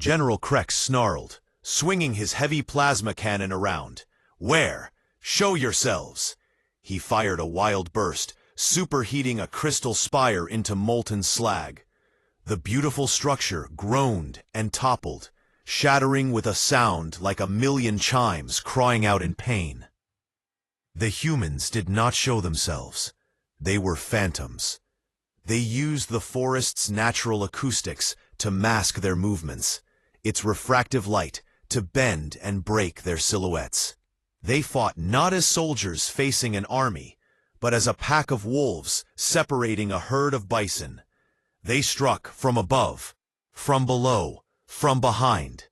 General Krex snarled, swinging his heavy plasma cannon around. "Where? Show yourselves!" He fired a wild burst, superheating a crystal spire into molten slag. The beautiful structure groaned and toppled, shattering with a sound like a million chimes crying out in pain. The humans did not show themselves. They were phantoms. They used the forest's natural acoustics to mask their movements, its refractive light to bend and break their silhouettes. They fought not as soldiers facing an army, but as a pack of wolves separating a herd of bison. They struck from above, from below, from behind.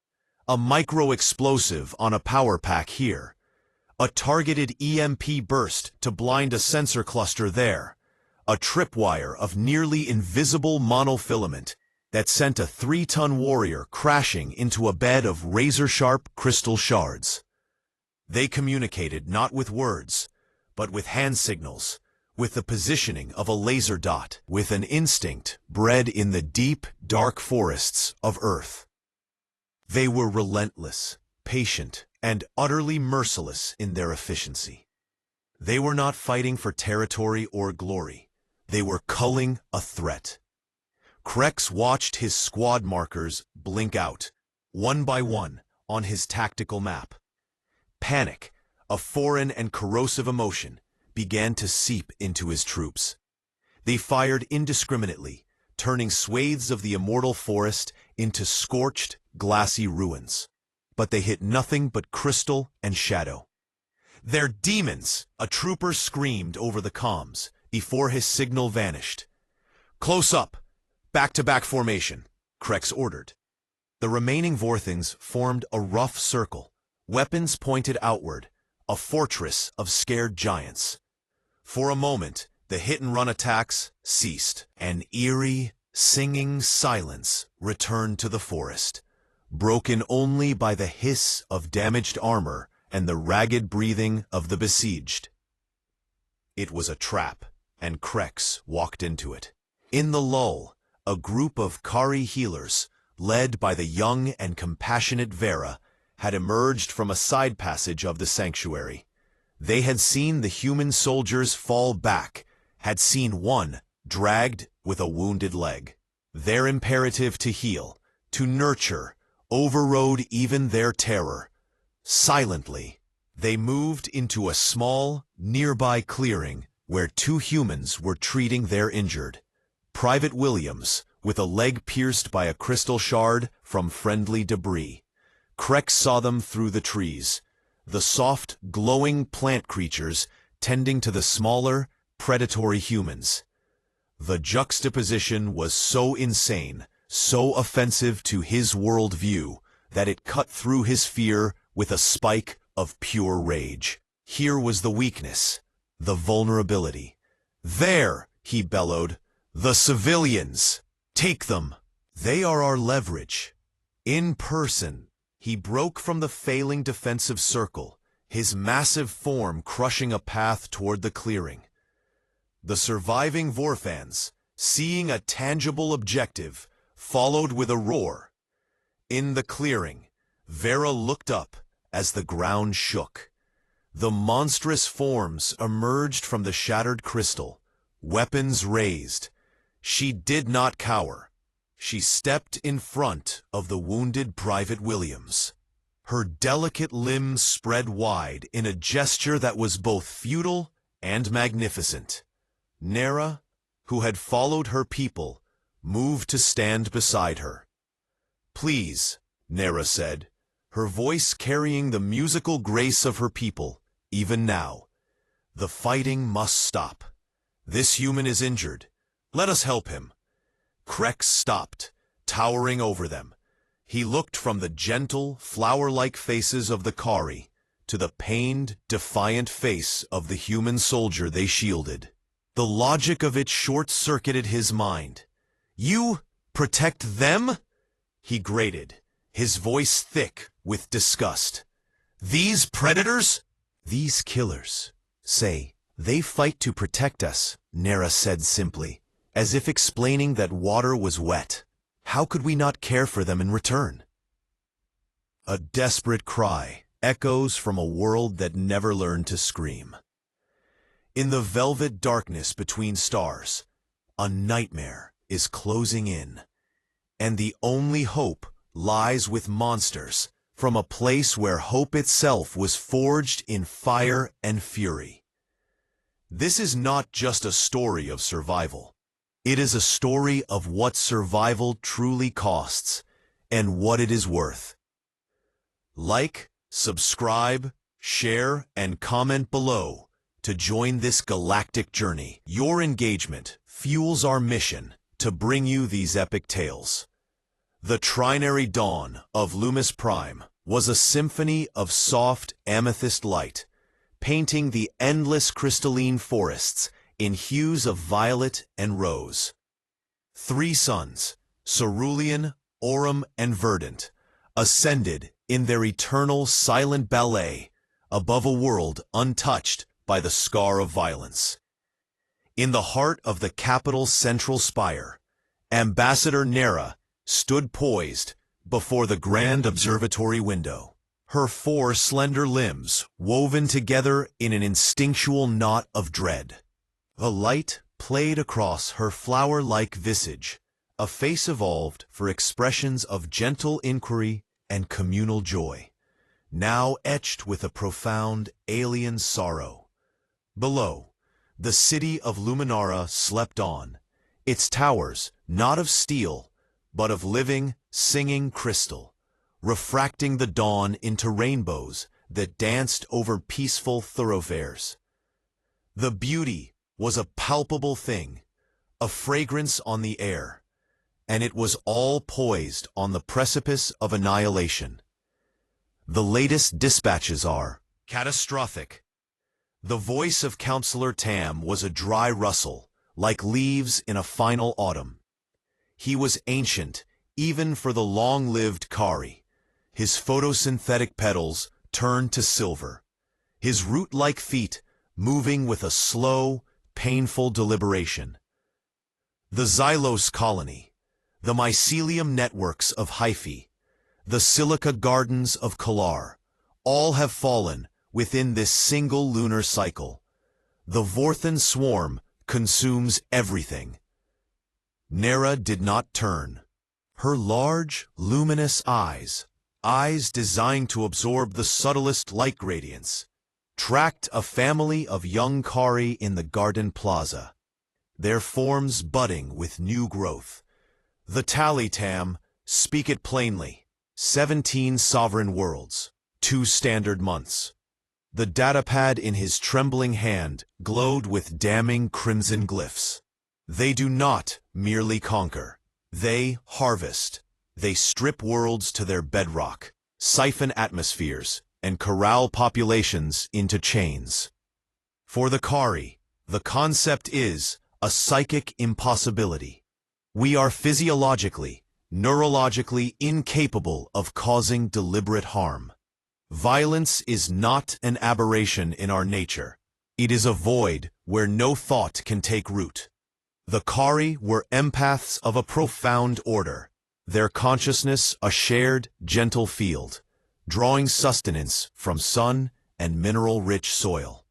A micro-explosive on a power pack here. A targeted EMP burst to blind a sensor cluster there. A tripwire of nearly invisible monofilament that sent a 3-ton warrior crashing into a bed of razor-sharp crystal shards. They communicated not with words, but with hand signals, with the positioning of a laser dot, with an instinct bred in the deep, dark forests of Earth. They were relentless, patient, and utterly merciless in their efficiency. They were not fighting for territory or glory. They were culling a threat. Krex watched his squad markers blink out, one by one, on his tactical map. Panic, a foreign and corrosive emotion, began to seep into his troops. They fired indiscriminately, turning swathes of the immortal forest into scorched, glassy ruins. But they hit nothing but crystal and shadow. "They're demons!" a trooper screamed over the comms before his signal vanished. "Close up! Back-to-back formation," Krex ordered. The remaining Vorthings formed a rough circle, weapons pointed outward, a fortress of scared giants. For a moment, the hit-and-run attacks ceased. An eerie, singing silence returned to the forest, broken only by the hiss of damaged armor and the ragged breathing of the besieged. It was a trap, and Krex walked into it. In the lull, a group of Kari healers, led by the young and compassionate Vera, had emerged from a side passage of the sanctuary. They had seen the human soldiers fall back, had seen one dragged with a wounded leg. Their imperative to heal, to nurture, overrode even their terror. Silently, they moved into a small, nearby clearing where 2 humans were treating their injured. Private Williams, with a leg pierced by a crystal shard from friendly debris. Krex saw them through the trees, the soft, glowing plant creatures tending to the smaller, predatory humans. The juxtaposition was so insane, so offensive to his worldview, that it cut through his fear with a spike of pure rage. Here was the weakness, the vulnerability. "There!" he bellowed. "The civilians! Take them! They are our leverage." In person, he broke from the failing defensive circle, his massive form crushing a path toward the clearing. The surviving Vorfans, seeing a tangible objective, followed with a roar. In the clearing, Vera looked up as the ground shook. The monstrous forms emerged from the shattered crystal, weapons raised. She did not cower. She stepped in front of the wounded Private Williams. Her delicate limbs spread wide in a gesture that was both futile and magnificent. Nera, who had followed her people, moved to stand beside her. "Please," Nera said, her voice carrying the musical grace of her people, "even now. The fighting must stop. This human is injured. Let us help him." Krex stopped, towering over them. He looked from the gentle, flower-like faces of the Kari to the pained, defiant face of the human soldier they shielded. The logic of it short-circuited his mind. "You protect them?" he grated, his voice thick with disgust. "These predators?" "These killers. Say, they fight to protect us," Nera said simply, as if explaining that water was wet. "How could we not care for them in return?" A desperate cry echoes from a world that never learned to scream. In the velvet darkness between stars, a nightmare is closing in, and the only hope lies with monsters from a place where hope itself was forged in fire and fury. This is not just a story of survival. It is a story of what survival truly costs and what it is worth. Like, subscribe, share, and comment below to join this galactic journey. Your engagement fuels our mission to bring you these epic tales. The trinary dawn of Loomis Prime was a symphony of soft amethyst light, painting the endless crystalline forests in hues of violet and rose. Three suns, cerulean, aurum, and verdant, ascended in their eternal silent ballet above a world untouched by the scar of violence. In the heart of the capital's central spire, Ambassador Nera stood poised before the grand observatory window, her four slender limbs woven together in an instinctual knot of dread. The light played across her flower-like visage, a face evolved for expressions of gentle inquiry and communal joy, now etched with a profound alien sorrow. Below, the city of Luminara slept on, its towers not of steel, but of living, singing crystal, refracting the dawn into rainbows that danced over peaceful thoroughfares. The beauty was a palpable thing, a fragrance on the air, and it was all poised on the precipice of annihilation. The latest dispatches are catastrophic. The voice of Counselor Tam was a dry rustle, like leaves in a final autumn. He was ancient, even for the long-lived Kari. His photosynthetic petals turned to silver, his root-like feet moving with a slow, painful deliberation. The Xylos colony, the mycelium networks of Hyphae, the silica gardens of Kalar, all have fallen within this single lunar cycle. The Vorthan swarm consumes everything. Nera did not turn. Her large, luminous eyes designed to absorb the subtlest light gradients, tracked a family of young Kari in the garden plaza, their forms budding with new growth. The tally, Tam, speak it plainly. 17 sovereign worlds, 2 standard months. The datapad in his trembling hand glowed with damning crimson glyphs. They do not merely conquer. They harvest. They strip worlds to their bedrock, siphon atmospheres, and corral populations into chains. For the Kari, the concept is a psychic impossibility. We are physiologically, neurologically incapable of causing deliberate harm. Violence is not an aberration in our nature. It is a void where no thought can take root. The Kari were empaths of a profound order, their consciousness a shared, gentle field, drawing sustenance from sun and mineral-rich soil.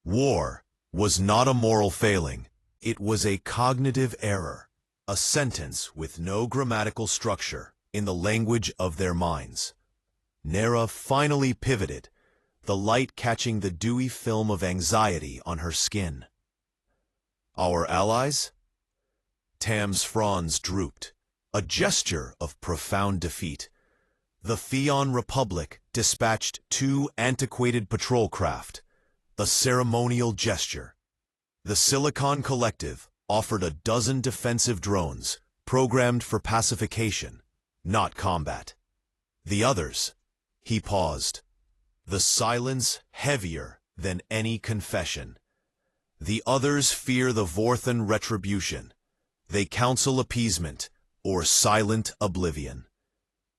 War was not a moral failing. It was a cognitive error, a sentence with no grammatical structure in the language of their minds. Nera finally pivoted, the light catching the dewy film of anxiety on her skin. Our allies? Tam's fronds drooped, a gesture of profound defeat. The Theon Republic dispatched 2 antiquated patrol craft, a ceremonial gesture. The Silicon Collective offered a dozen defensive drones, programmed for pacification, not combat. The others, he paused, the silence heavier than any confession. The others fear the Vorthan retribution. They counsel appeasement or silent oblivion.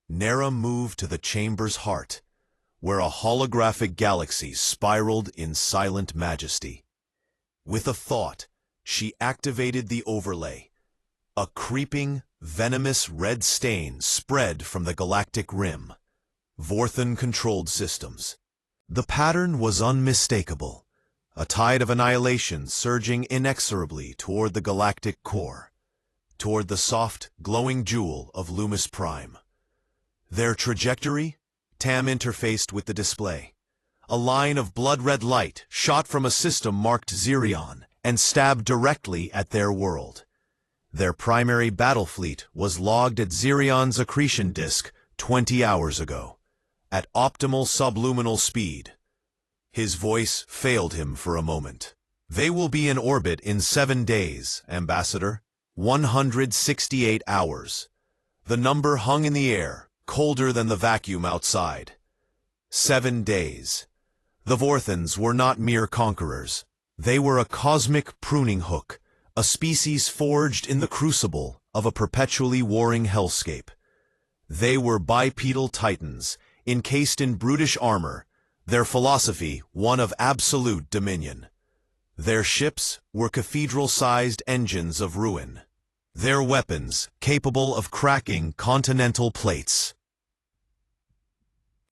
Nera moved to the chamber's heart, where a holographic galaxy spiraled in silent majesty. With a thought, she activated the overlay. A creeping, venomous red stain spread from the galactic rim. Vorthan-controlled systems. The pattern was unmistakable, a tide of annihilation surging inexorably toward the galactic core, toward the soft, glowing jewel of Loomis Prime. Their trajectory? Tam interfaced with the display. A line of blood-red light shot from a system marked Xerion and stabbed directly at their world. Their primary battle fleet was logged at Xerion's accretion disk 20 hours ago, at optimal subluminal speed. His voice failed him for a moment. They will be in orbit in 7 days, Ambassador. 168 hours. The number hung in the air, colder than the vacuum outside. 7 days. The Vorthans were not mere conquerors. They were a cosmic pruning hook, a species forged in the crucible of a perpetually warring hellscape. They were bipedal titans, encased in brutish armor, their philosophy one of absolute dominion. Their ships were cathedral-sized engines of ruin. Their weapons capable of cracking continental plates.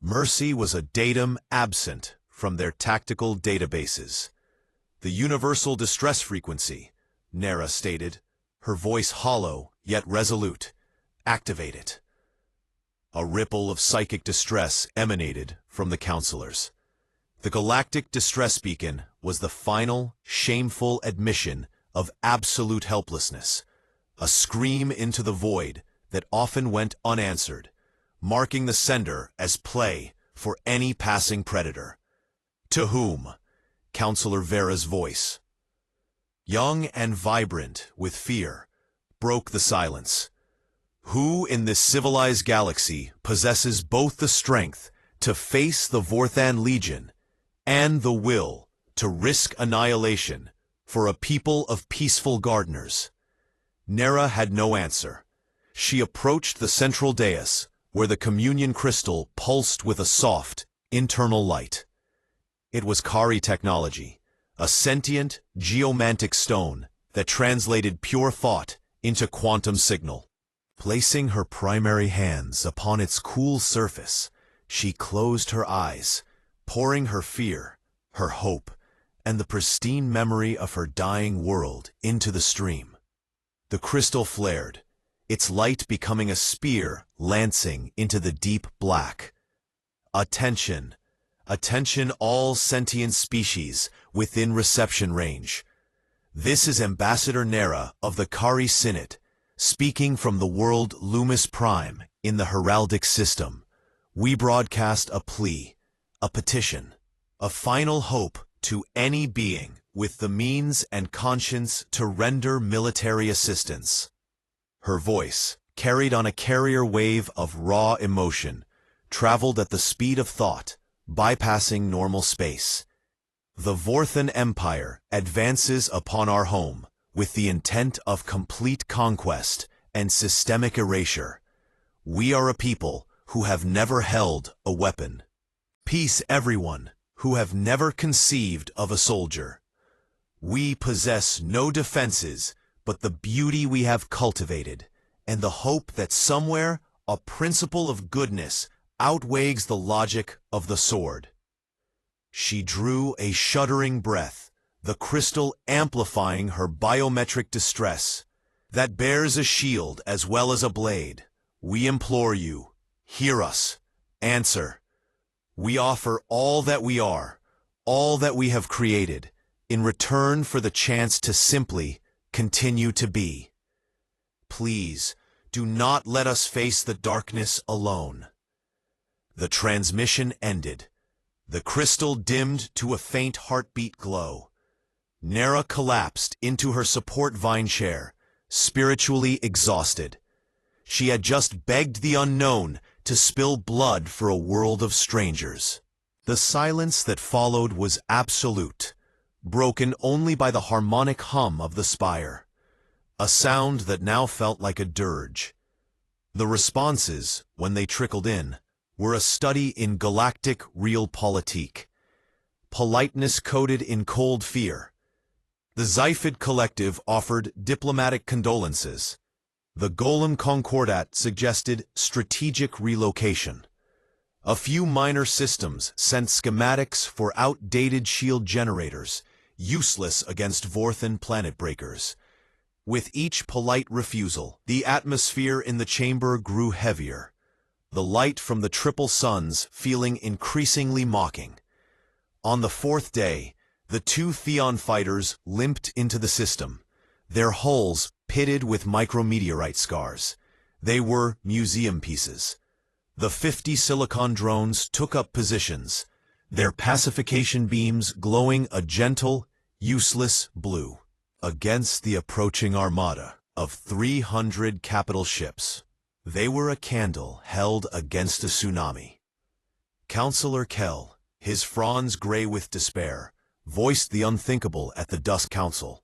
Mercy was a datum absent from their tactical databases. The universal distress frequency, Nera stated, her voice hollow yet resolute. Activate it. A ripple of psychic distress emanated from the counselors. The galactic distress beacon was the final, shameful admission of absolute helplessness, a scream into the void that often went unanswered, marking the sender as prey for any passing predator. To whom? Counselor Vera's voice, young and vibrant with fear, broke the silence. Who in this civilized galaxy possesses both the strength to face the Vorthan Legion and the will to risk annihilation for a people of peaceful gardeners? Nera had no answer. She approached the central dais, where the communion crystal pulsed with a soft, internal light. It was Kari technology, a sentient, geomantic stone that translated pure thought into quantum signal. Placing her primary hands upon its cool surface, she closed her eyes, pouring her fear, her hope, and the pristine memory of her dying world into the stream. The crystal flared, its light becoming a spear lancing into the deep black. Attention! Attention all sentient species within reception range. This is Ambassador Nera of the Kari Synod, speaking from the world Loomis Prime in the heraldic system. We broadcast a plea, a petition, a final hope to any being with the means and conscience to render military assistance. Her voice, carried on a carrier wave of raw emotion, traveled at the speed of thought, bypassing normal space. The Vorthan Empire advances upon our home with the intent of complete conquest and systemic erasure. We are a people who have never held a weapon. Peace, everyone who have never conceived of a soldier. We possess no defenses but the beauty we have cultivated, and the hope that somewhere a principle of goodness outweighs the logic of the sword. She drew a shuddering breath, the crystal amplifying her biometric distress. That bears a shield as well as a blade. We implore you, hear us, answer. We offer all that we are, all that we have created, in return for the chance to simply continue to be. Please, do not let us face the darkness alone. The transmission ended. The crystal dimmed to a faint heartbeat glow. Nera collapsed into her support vine chair, spiritually exhausted. She had just begged the unknown to spill blood for a world of strangers. The silence that followed was absolute, broken only by the harmonic hum of the spire, a sound that now felt like a dirge. The responses, when they trickled in, were a study in galactic realpolitik, politeness coded in cold fear. The Xiphid Collective offered diplomatic condolences. The Golem Concordat suggested strategic relocation. A few minor systems sent schematics for outdated shield generators, useless against Vorthan planet breakers. With each polite refusal, the atmosphere in the chamber grew heavier, the light from the triple suns feeling increasingly mocking. On the fourth day, the two Theon fighters limped into the system, their hulls pitted with micrometeorite scars. They were museum pieces. The 50 silicon drones took up positions, their pacification beams glowing a gentle, useless blue, against the approaching armada of 300 capital ships. They were a candle held against a tsunami. Counselor Kell, his fronds gray with despair, voiced the unthinkable at the Dusk Council.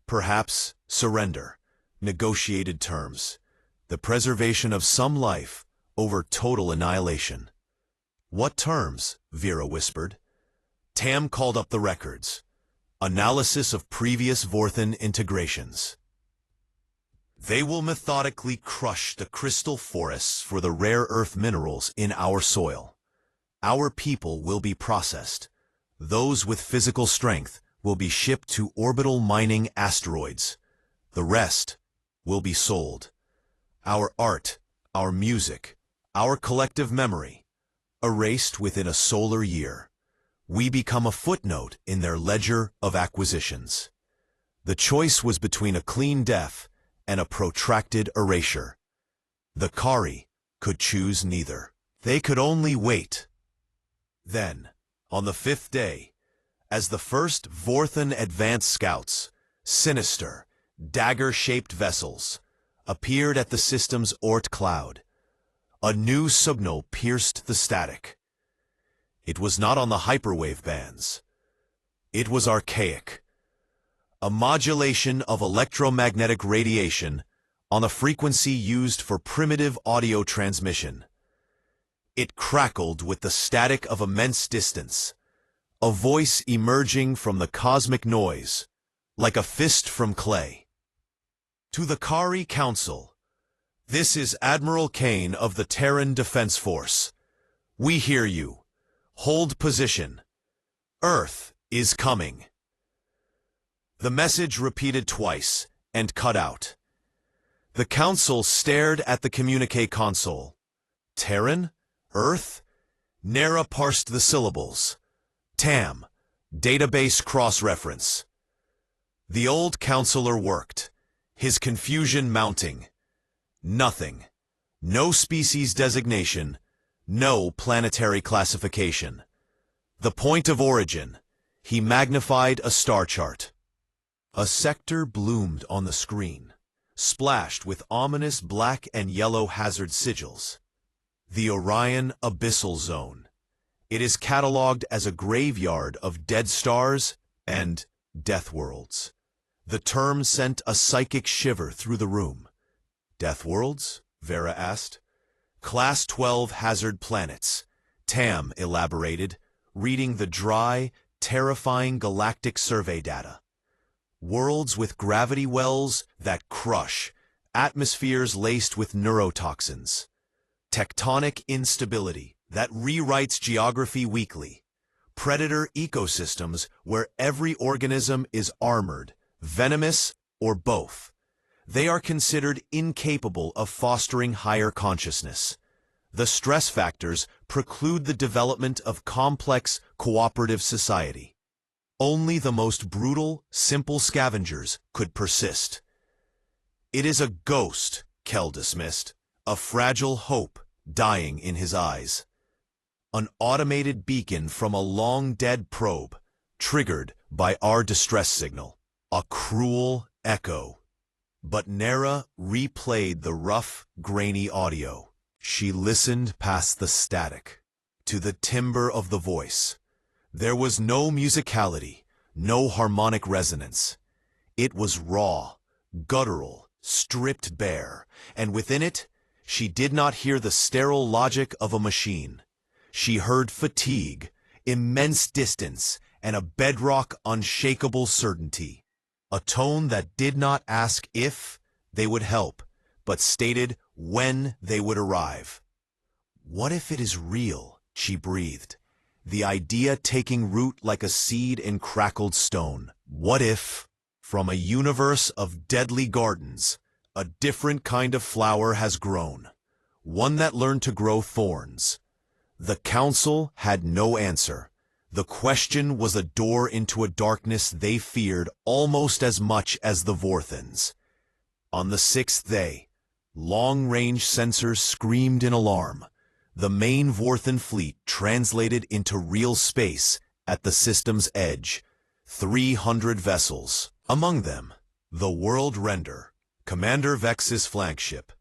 Perhaps surrender, negotiated terms, the preservation of some life over total annihilation. What terms? Vera whispered. Tam called up the records. Analysis of previous Vorthan integrations. They will methodically crush the crystal forests for the rare earth minerals in our soil. Our people will be processed. Those with physical strength will be shipped to orbital mining asteroids. The rest will be sold. Our art, our music, our collective memory, erased within a solar year. We become a footnote in their ledger of acquisitions. The choice was between a clean death and a protracted erasure. The Kari could choose neither. They could only wait. Then, on the fifth day, as the first Vorthan advance scouts, sinister, dagger-shaped vessels, appeared at the system's Oort cloud, a new signal pierced the static. It was not on the hyperwave bands. It was archaic. A modulation of electromagnetic radiation on a frequency used for primitive audio transmission. It crackled with the static of immense distance, a voice emerging from the cosmic noise, like a fist from clay. To the Kari Council, this is Admiral Kane of the Terran Defense Force. We hear you. Hold position. Earth is coming. The message repeated twice and cut out. The Council stared at the communique console. Terran? Earth? Nera parsed the syllables. TAM. Database cross-reference. The old counselor worked, his confusion mounting. Nothing. No species designation. No planetary classification. The point of origin. He magnified a star chart. A sector bloomed on the screen, splashed with ominous black and yellow hazard sigils. The Orion Abyssal Zone. It is catalogued as a graveyard of dead stars and death worlds. The term sent a psychic shiver through the room. Death worlds? Vera asked. Class 12 hazard planets, Tam elaborated, reading the dry, terrifying galactic survey data. Worlds with gravity wells that crush, atmospheres laced with neurotoxins. Tectonic instability that rewrites geography weekly. Predator ecosystems where every organism is armored, venomous, or both. They are considered incapable of fostering higher consciousness. The stress factors preclude the development of complex, cooperative society. Only the most brutal, simple scavengers could persist. It is a ghost, Kell dismissed, a fragile hope dying in his eyes. An automated beacon from a long-dead probe, triggered by our distress signal. A cruel echo. But Nera replayed the rough, grainy audio. She listened past the static, to the timbre of the voice. There was no musicality, no harmonic resonance. It was raw, guttural, stripped bare, and within it, she did not hear the sterile logic of a machine. She heard fatigue, immense distance, and a bedrock, unshakable certainty. A tone that did not ask if they would help, but stated when they would arrive. What if it is real? she breathed, the idea taking root like a seed in crackled stone. What if, from a universe of deadly gardens, a different kind of flower has grown, one that learned to grow thorns? The council had no answer. The question was a door into a darkness they feared almost as much as the Vorthans. On the sixth day, long-range sensors screamed in alarm. The main Vorthan fleet translated into real space at the system's edge. 300 vessels. Among them, the World Render, Commander Vex's flagship,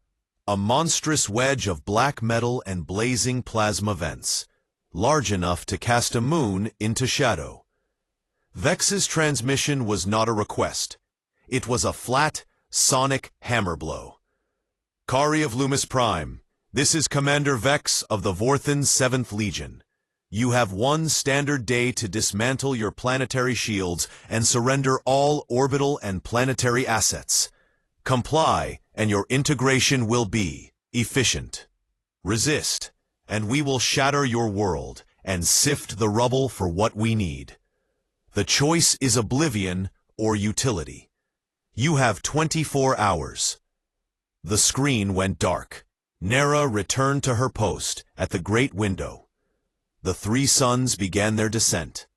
a monstrous wedge of black metal and blazing plasma vents, large enough to cast a moon into shadow. Vex's transmission was not a request. It was a flat, sonic hammer blow. Kari of Loomis Prime, this is Commander Vex of the Vorthan's 7th Legion. You have one standard day to dismantle your planetary shields and surrender all orbital and planetary assets. Comply, and your integration will be efficient. Resist, and we will shatter your world and sift the rubble for what we need. The choice is oblivion or utility. You have 24 hours. The screen went dark. Nera returned to her post at the great window. The three suns began their descent,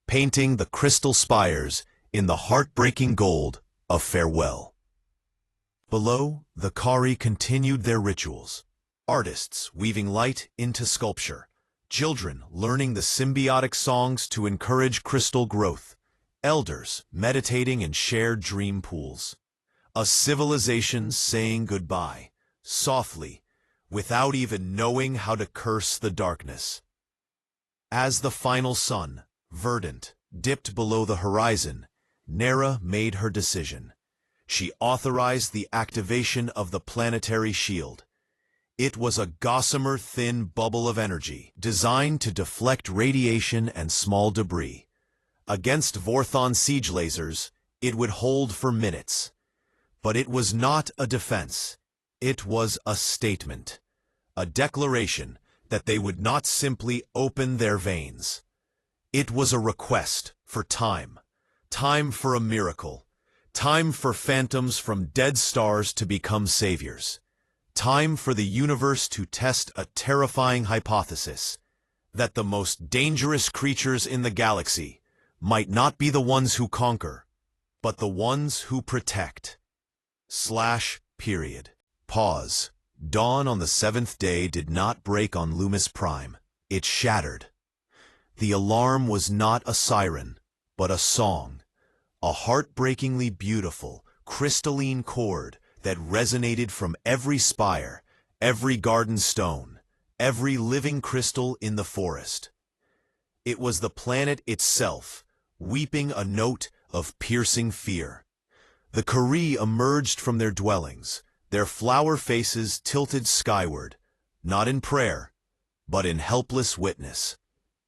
painting the crystal spires in the heartbreaking gold of farewell. Below, the Kari continued their rituals. Artists weaving light into sculpture, children learning the symbiotic songs to encourage crystal growth, elders meditating in shared dream pools. A civilization saying goodbye, softly, without even knowing how to curse the darkness. As the final sun, verdant, dipped below the horizon, Nera made her decision. She authorized the activation of the planetary shield. It was a gossamer thin bubble of energy, designed to deflect radiation and small debris. Against Vorthon siege lasers, it would hold for minutes. But it was not a defense. It was a statement, a declaration that they would not simply open their veins. It was a request for time, time for a miracle, time for phantoms from dead stars to become saviors, time for the universe to test a terrifying hypothesis, that the most dangerous creatures in the galaxy might not be the ones who conquer, but the ones who protect. Period. Pause. Dawn on the 7th day did not break on Loomis Prime. It shattered. The alarm was not a siren, but a song. A heartbreakingly beautiful, crystalline chord that resonated from every spire, every garden stone, every living crystal in the forest. It was the planet itself, weeping a note of piercing fear. The Kari emerged from their dwellings, their flower faces tilted skyward, not in prayer, but in helpless witness.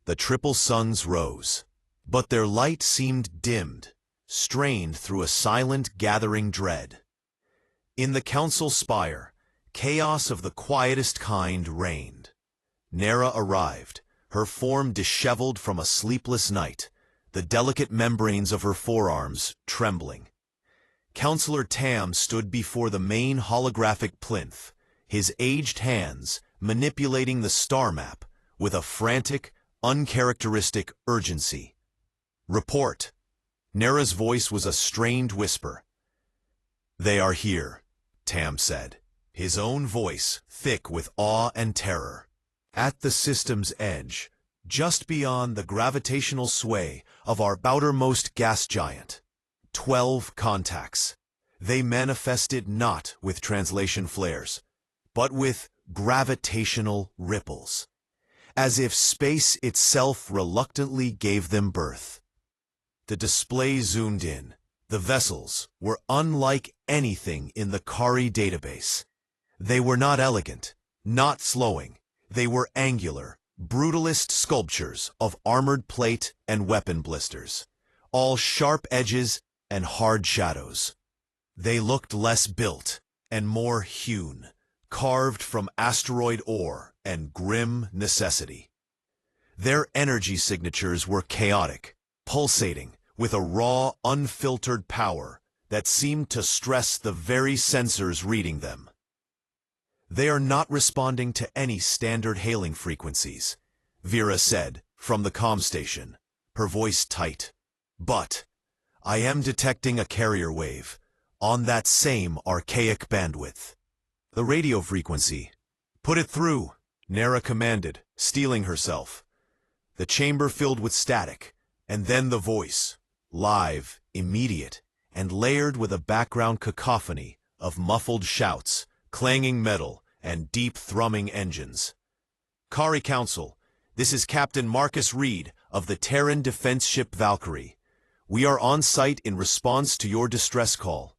The triple suns rose, but their light seemed dimmed, strained through a silent gathering dread. In the council spire, chaos of the quietest kind reigned. Nera arrived, her form disheveled from a sleepless night, the delicate membranes of her forearms trembling. Counselor Tam stood before the main holographic plinth, his aged hands manipulating the star map with a frantic, uncharacteristic urgency. Report. Nera's voice was a strained whisper. They are here, Tam said, his own voice thick with awe and terror. At the system's edge, just beyond the gravitational sway of our outermost gas giant. 12 contacts. They manifested not with translation flares, but with gravitational ripples, as if space itself reluctantly gave them birth. The display zoomed in. The vessels were unlike anything in the Kari database. They were not elegant, not flowing. They were angular, brutalist sculptures of armored plate and weapon blisters, all sharp edges and hard shadows. They looked less built and more hewn, carved from asteroid ore and grim necessity. Their energy signatures were chaotic, pulsating with a raw, unfiltered power that seemed to stress the very sensors reading them. "They are not responding to any standard hailing frequencies," Vera said from the comm station, her voice tight. "But I am detecting a carrier wave on that same archaic bandwidth. The radio frequency." "Put it through," Nera commanded, steeling herself. The chamber filled with static, and then the voice, live, immediate, and layered with a background cacophony of muffled shouts, clanging metal, and deep thrumming engines. "Kari Council, this is Captain Marcus Reed of the Terran defense ship Valkyrie. We are on site in response to your distress call,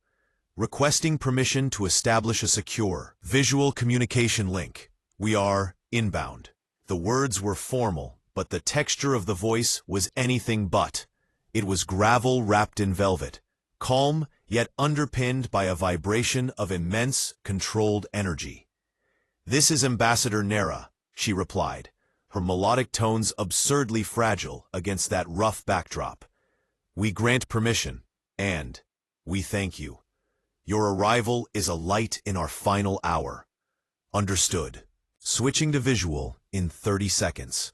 requesting permission to establish a secure, visual communication link. We are inbound." The words were formal, but the texture of the voice was anything but. It was gravel wrapped in velvet, calm yet underpinned by a vibration of immense, controlled energy. "This is Ambassador Nera," she replied, her melodic tones absurdly fragile against that rough backdrop. "We grant permission, and we thank you. Your arrival is a light in our final hour." "Understood." Switching to visual in 30 seconds.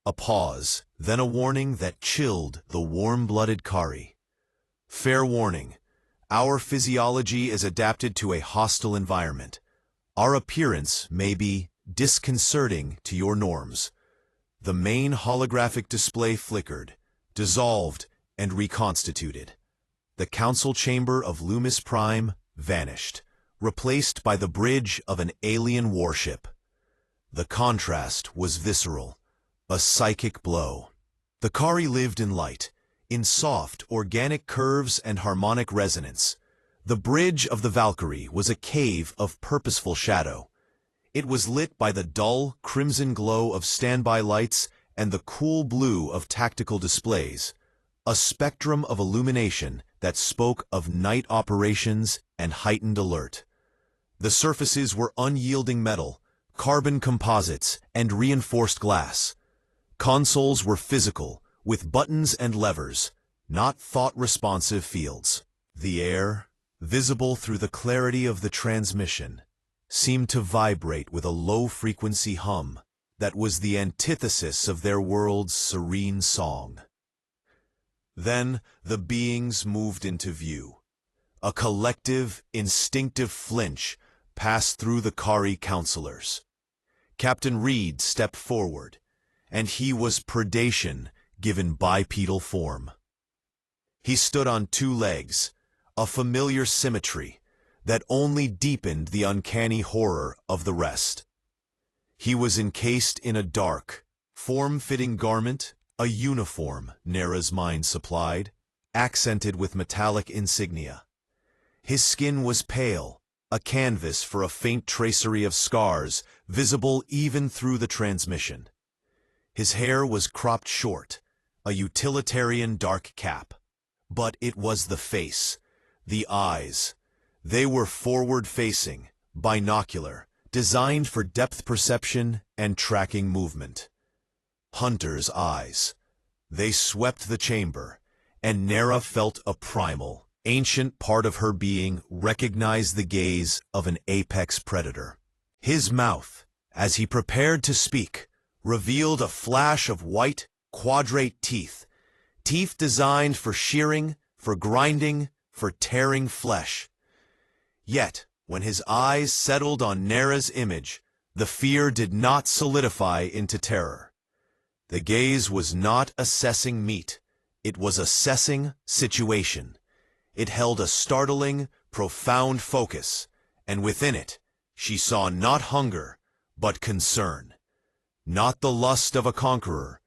A pause, then a warning that chilled the warm-blooded Kari. "Fair warning. Our physiology is adapted to a hostile environment. Our appearance may be disconcerting to your norms." The main holographic display flickered, dissolved, and reconstituted. The council chamber of Loomis Prime vanished, replaced by the bridge of an alien warship. The contrast was visceral, a psychic blow. The Kari lived in light, in soft, organic curves and harmonic resonance. The bridge of the Valkyrie was a cave of purposeful shadow. It was lit by the dull, crimson glow of standby lights and the cool blue of tactical displays, a spectrum of illumination that spoke of night operations and heightened alert. The surfaces were unyielding metal, carbon composites, and reinforced glass. Consoles were physical, with buttons and levers, not thought-responsive fields. The air, visible through the clarity of the transmission, seemed to vibrate with a low-frequency hum that was the antithesis of their world's serene song. Then the beings moved into view. A collective, instinctive flinch passed through the Kari counselors. Captain Reed stepped forward, and he was predation given bipedal form. He stood on two legs, a familiar symmetry that only deepened the uncanny horror of the rest. He was encased in a dark, form-fitting garment, a uniform, Nera's mind supplied, accented with metallic insignia. His skin was pale, a canvas for a faint tracery of scars visible even through the transmission. His hair was cropped short, a utilitarian dark cap. But it was the face, the eyes. They were forward-facing, binocular, designed for depth perception and tracking movement. Hunter's eyes. They swept the chamber, and Nera felt a primal, ancient part of her being recognize the gaze of an apex predator. His mouth, as he prepared to speak, revealed a flash of white, quadrate teeth, teeth designed for shearing, for grinding, for tearing flesh. Yet, when his eyes settled on Nera's image, the fear did not solidify into terror. The gaze was not assessing meat, it was assessing situation. It held a startling, profound focus, and within it, she saw not hunger, but concern. Not the lust of a conqueror,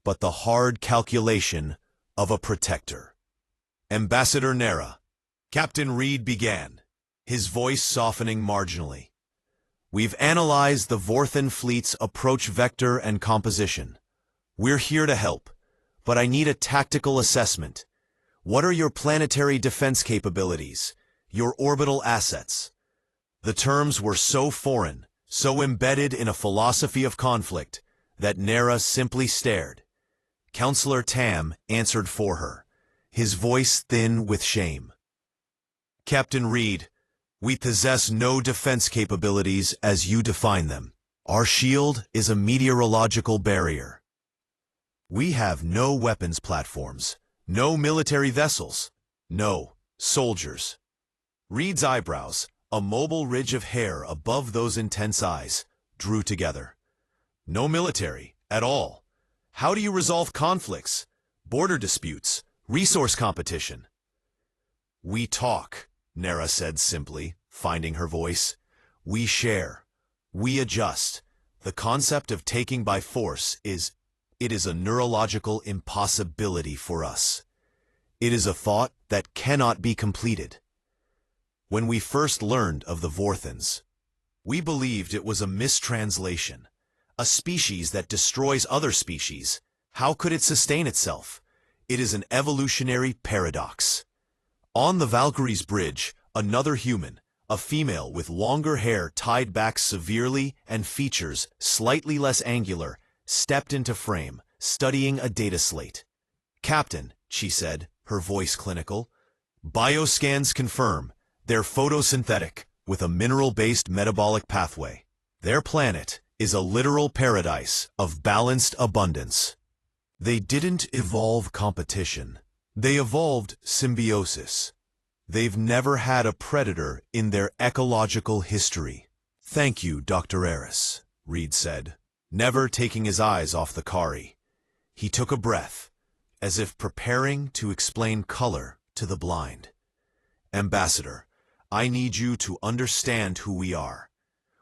but the hard calculation of a protector. "Ambassador Nera," Captain Reed began, his voice softening marginally. "We've analyzed the Vorthan fleet's approach vector and composition. We're here to help, but I need a tactical assessment. What are your planetary defense capabilities, your orbital assets?" The terms were so foreign, so embedded in a philosophy of conflict, that Nera simply stared. Counselor Tam answered for her, his voice thin with shame. Captain Reed, we possess no defense capabilities as you define them. Our shield is a meteorological barrier. We have no weapons platforms, no military vessels, no soldiers. Reed's eyebrows, a mobile ridge of hair above those intense eyes, drew together. No military, at all. How do you resolve conflicts, border disputes, resource competition? We talk, Nera said simply, finding her voice. We share. We adjust. The concept of taking by force is a neurological impossibility for us. It is a thought that cannot be completed. When we first learned of the Vorthans, we believed it was a mistranslation, a species that destroys other species. How could it sustain itself? It is an evolutionary paradox. On the Valkyrie's bridge, another human, a female with longer hair tied back severely and features slightly less angular, stepped into frame, studying a data slate. Captain, she said, her voice clinical, bioscans confirm they're photosynthetic with a mineral-based metabolic pathway. Their planet is a literal paradise of balanced abundance. They didn't evolve competition. They evolved symbiosis. They've never had a predator in their ecological history. Thank you, Dr. Eris, Reed said, never taking his eyes off the Kari. He took a breath, as if preparing to explain color to the blind. Ambassador, I need you to understand who we are.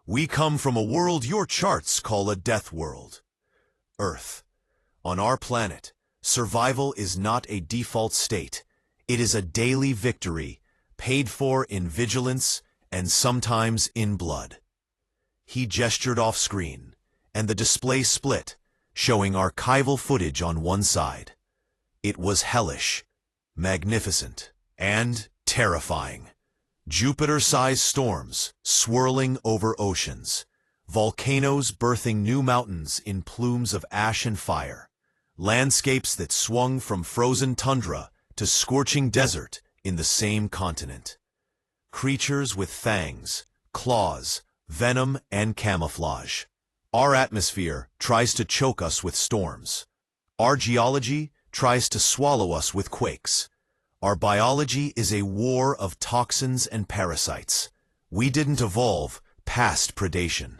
We come from a world your charts call a death world. Earth. On our planet, survival is not a default state. It is a daily victory, paid for in vigilance and sometimes in blood. He gestured off screen, and the display split, showing archival footage on one side. It was hellish, magnificent, and terrifying. Jupiter-sized storms swirling over oceans, volcanoes birthing new mountains in plumes of ash and fire, landscapes that swung from frozen tundra to scorching desert in the same continent. Creatures with fangs, claws, venom, and camouflage. Our atmosphere tries to choke us with storms. Our geology tries to swallow us with quakes. Our biology is a war of toxins and parasites. We didn't evolve past predation.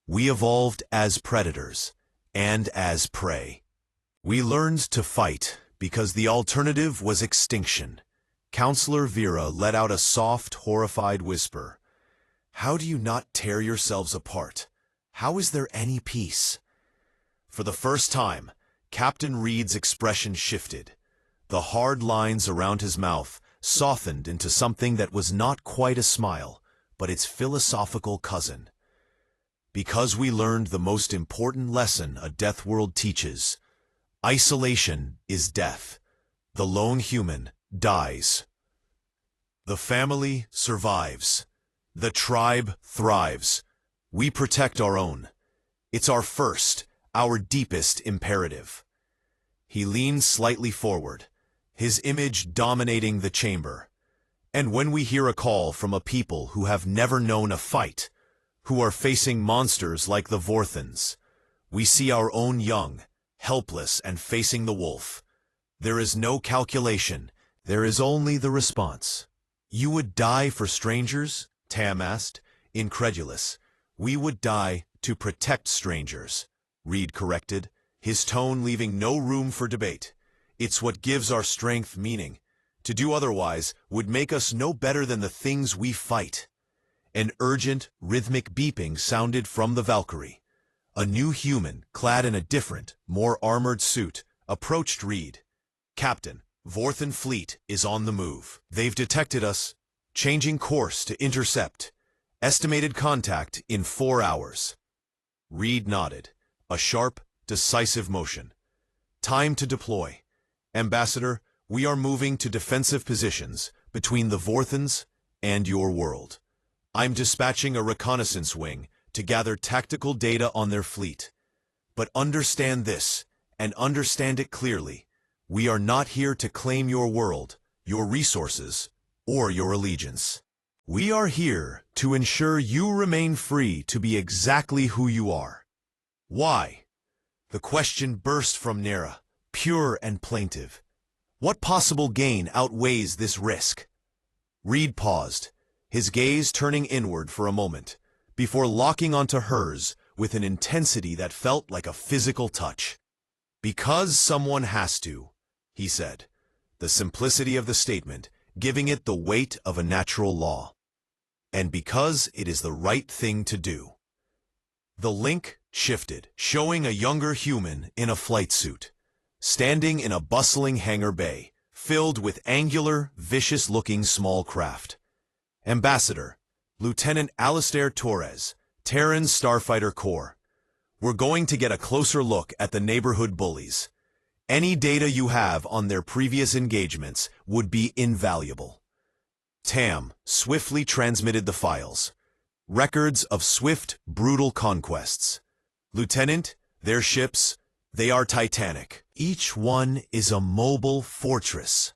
We evolved as predators and as prey. We learned to fight because the alternative was extinction. Counselor Vera let out a soft, horrified whisper. How do you not tear yourselves apart? How is there any peace? For the first time, Captain Reed's expression shifted. The hard lines around his mouth softened into something that was not quite a smile, but its philosophical cousin. Because we learned the most important lesson a death world teaches. Isolation is death. The lone human dies. The family survives. The tribe thrives. We protect our own. It's our first, our deepest imperative. He leaned slightly forward, his image dominating the chamber. And when we hear a call from a people who have never known a fight, who are facing monsters like the Vorthans, we see our own young, helpless and facing the wolf. There is no calculation, there is only the response. You would die for strangers? Tam asked, incredulous. We would die to protect strangers, Reed corrected, his tone leaving no room for debate. It's what gives our strength meaning. To do otherwise would make us no better than the things we fight. An urgent, rhythmic beeping sounded from the Valkyrie. A new human, clad in a different, more armored suit, approached Reed. Captain, Vorthan fleet is on the move. They've detected us. Changing course to intercept. Estimated contact in 4 hours. Reed nodded. A sharp, decisive motion. Time to deploy. Ambassador, we are moving to defensive positions between the Vorthans and your world. I'm dispatching a reconnaissance wing to gather tactical data on their fleet. But understand this, and understand it clearly. We are not here to claim your world, your resources, or your allegiance. We are here to ensure you remain free to be exactly who you are. Why? The question burst from Nera, pure and plaintive. What possible gain outweighs this risk? Reed paused, his gaze turning inward for a moment, before locking onto hers with an intensity that felt like a physical touch. Because someone has to, he said, the simplicity of the statement giving it the weight of a natural law. And because it is the right thing to do. The link shifted, showing a younger human in a flight suit, standing in a bustling hangar bay, filled with angular, vicious-looking small craft. Ambassador, Lieutenant Alistair Torres, Terran's Starfighter Corps. We're going to get a closer look at the neighborhood bullies. Any data you have on their previous engagements would be invaluable. Tam swiftly transmitted the files. Records of swift, brutal conquests. Lieutenant, their ships, they are titanic. Each one is a mobile fortress.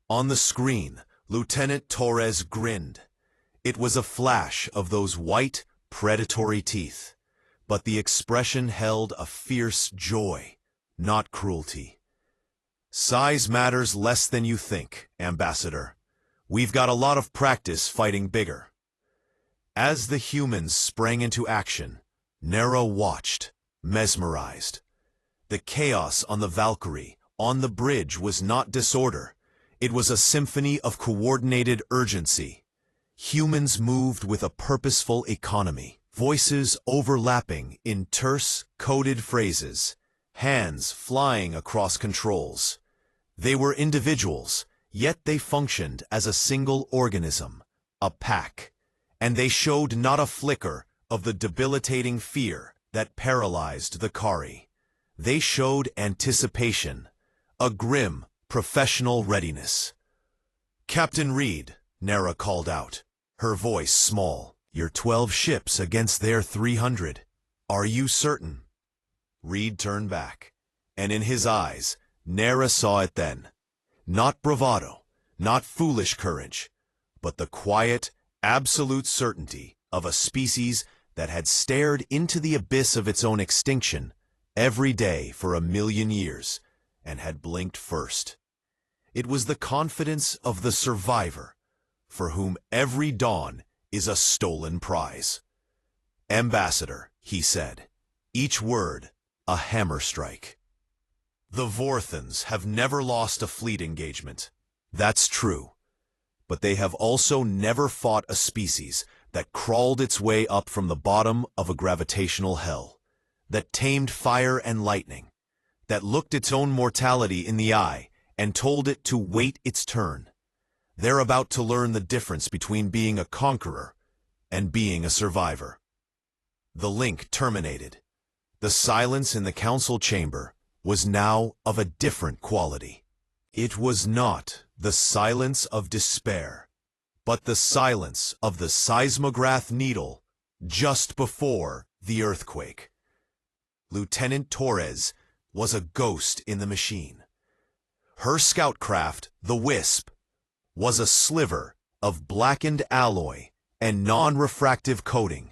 On the screen, Lieutenant Torres grinned. It was a flash of those white, predatory teeth. But the expression held a fierce joy, not cruelty. Size matters less than you think, Ambassador. We've got a lot of practice fighting bigger. As the humans sprang into action, Nera watched, mesmerized. The chaos on the Valkyrie, on the bridge, was not disorder. It was a symphony of coordinated urgency. Humans moved with a purposeful economy, voices overlapping in terse, coded phrases, hands flying across controls. They were individuals, yet they functioned as a single organism, a pack, and they showed not a flicker of the debilitating fear that paralyzed the Kari. They showed anticipation, a grim, professional readiness. Captain Reed, Nera called out, her voice small. Your 12 ships against their 300. Are you certain? Reed turned back, and in his eyes, Nera saw it then. Not bravado, not foolish courage, but the quiet, absolute certainty of a species that had stared into the abyss of its own extinction every day for 1,000,000 years and had blinked first. It was the confidence of the survivor, for whom every dawn is a stolen prize. Ambassador, he said, each word a hammer strike. The Vorthans have never lost a fleet engagement. That's true. But they have also never fought a species that crawled its way up from the bottom of a gravitational hell, that tamed fire and lightning, that looked its own mortality in the eye and told it to wait its turn. They're about to learn the difference between being a conqueror and being a survivor. The link terminated. The silence in the council chamber was now of a different quality. It was not the silence of despair, but the silence of the seismograph needle just before the earthquake. Lieutenant Torres was a ghost in the machine. Her scout craft, the Wisp, was a sliver of blackened alloy and non-refractive coating,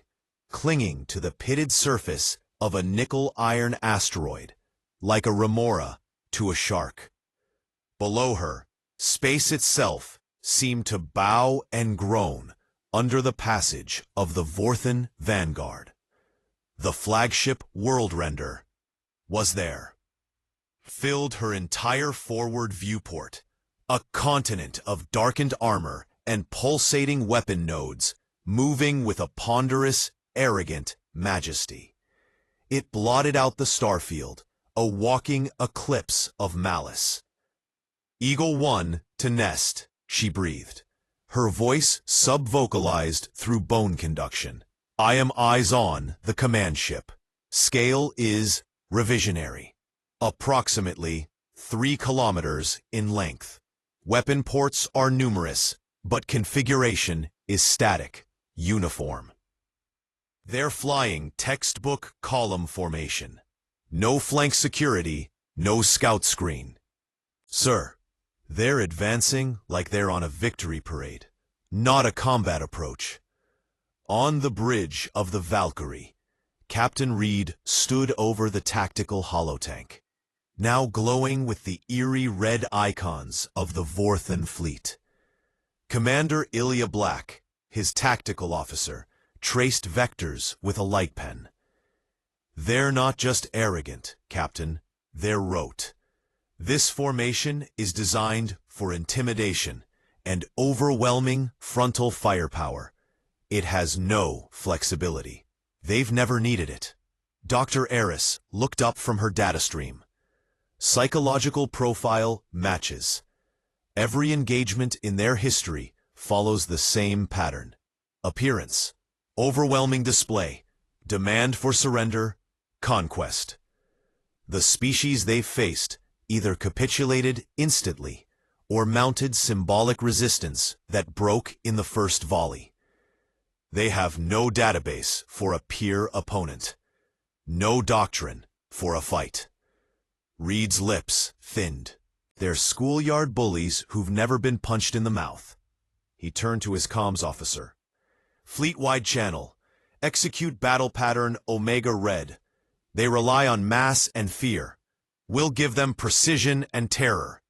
clinging to the pitted surface of a nickel-iron asteroid, like a remora to a shark. Below her, space itself seemed to bow and groan under the passage of the Vorthan Vanguard. The flagship Worldrender was there, filled her entire forward viewport, a continent of darkened armor and pulsating weapon nodes, moving with a ponderous, arrogant majesty. It blotted out the starfield, a walking eclipse of malice. Eagle 1 to nest, she breathed, her voice sub-vocalized through bone conduction. I am eyes on the command ship. Scale is revisionary. Approximately 3 kilometers in length. Weapon ports are numerous, but configuration is static, uniform. They're flying textbook column formation. No flank security, no scout screen. Sir, they're advancing like they're on a victory parade, not a combat approach. On the bridge of the Valkyrie, Captain Reed stood over the tactical holotank, now glowing with the eerie red icons of the Vorthan fleet. Commander Ilya Black, his tactical officer, traced vectors with a light pen. They're not just arrogant, Captain, they're rote. This formation is designed for intimidation and overwhelming frontal firepower. It has no flexibility. They've never needed it. Dr. Eris looked up from her data stream. Psychological profile matches. Every engagement in their history follows the same pattern. Appearance, overwhelming display, demand for surrender, conquest. The species they've faced either capitulated instantly or mounted symbolic resistance that broke in the first volley. They have no database for a peer opponent, no doctrine for a fight. Reed's lips thinned. They're schoolyard bullies who've never been punched in the mouth. He turned to his comms officer. Fleet-wide channel. Execute battle pattern Omega Red. They rely on mass and fear. We'll give them precision and terror.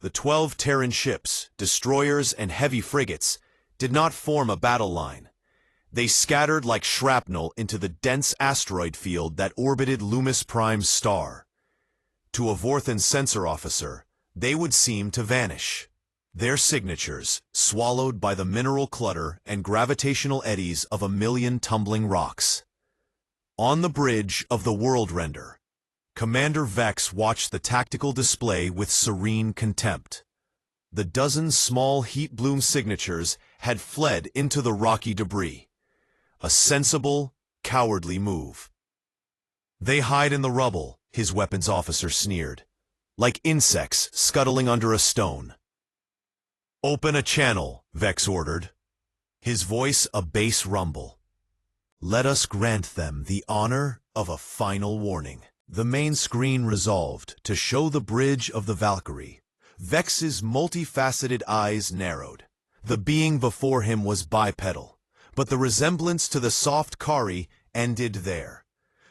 The 12 Terran ships, destroyers and heavy frigates, did not form a battle line. They scattered like shrapnel into the dense asteroid field that orbited Loomis Prime's star. To a Vorthan sensor officer, they would seem to vanish. Their signatures, swallowed by the mineral clutter and gravitational eddies of a million tumbling rocks. On the bridge of the World Render, Commander Vex watched the tactical display with serene contempt. The dozen small heat bloom signatures had fled into the rocky debris. A sensible, cowardly move. They hide in the rubble, his weapons officer sneered, like insects scuttling under a stone. Open a channel, Vex ordered, his voice a bass rumble. Let us grant them the honor of a final warning. The main screen resolved to show the bridge of the Valkyrie. Vex's multifaceted eyes narrowed. The being before him was bipedal, but the resemblance to the soft Kari ended there.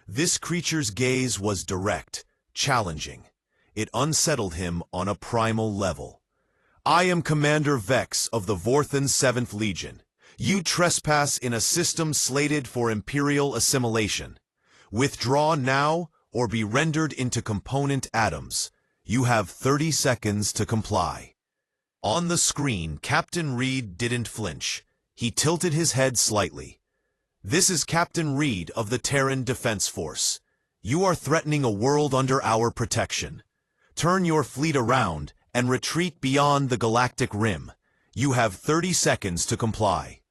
This creature's gaze was direct, challenging. It unsettled him on a primal level. I am Commander Vex of the Vorthan 7th Legion. You trespass in a system slated for imperial assimilation. Withdraw now or be rendered into component atoms. You have 30 seconds to comply. On the screen, Captain Reed didn't flinch. He tilted his head slightly. This is Captain Reed of the Terran Defense Force. You are threatening a world under our protection. Turn your fleet around and retreat beyond the galactic rim. You have 30 seconds to comply.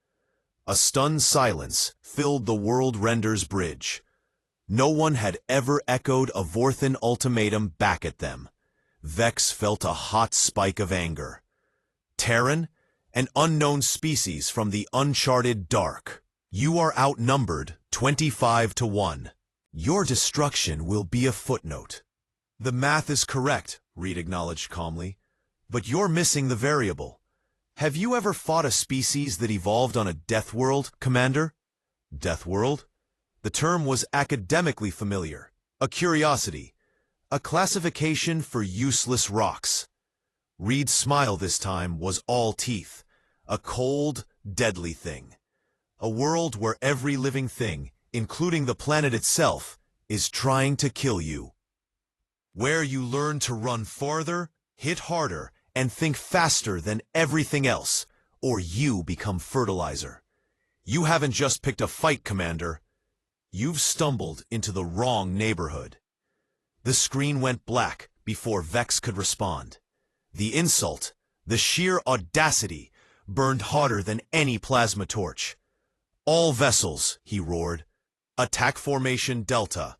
A stunned silence filled the World Render's bridge. No one had ever echoed a Vorthan ultimatum back at them. Vex felt a hot spike of anger. Terran, an unknown species from the uncharted dark. You are outnumbered 25-1. Your destruction will be a footnote. The math is correct, Reed acknowledged calmly, but you're missing the variable. Have you ever fought a species that evolved on a death world, Commander? Death world? The term was academically familiar. A curiosity. A classification for useless rocks. Reed's smile this time was all teeth. A cold, deadly thing. A world where every living thing, including the planet itself, is trying to kill you. Where you learn to run farther, hit harder, and think faster than everything else, or you become fertilizer. You haven't just picked a fight, Commander. You've stumbled into the wrong neighborhood. The screen went black before Vex could respond. The insult, the sheer audacity, burned hotter than any plasma torch. All vessels, he roared. Attack formation Delta.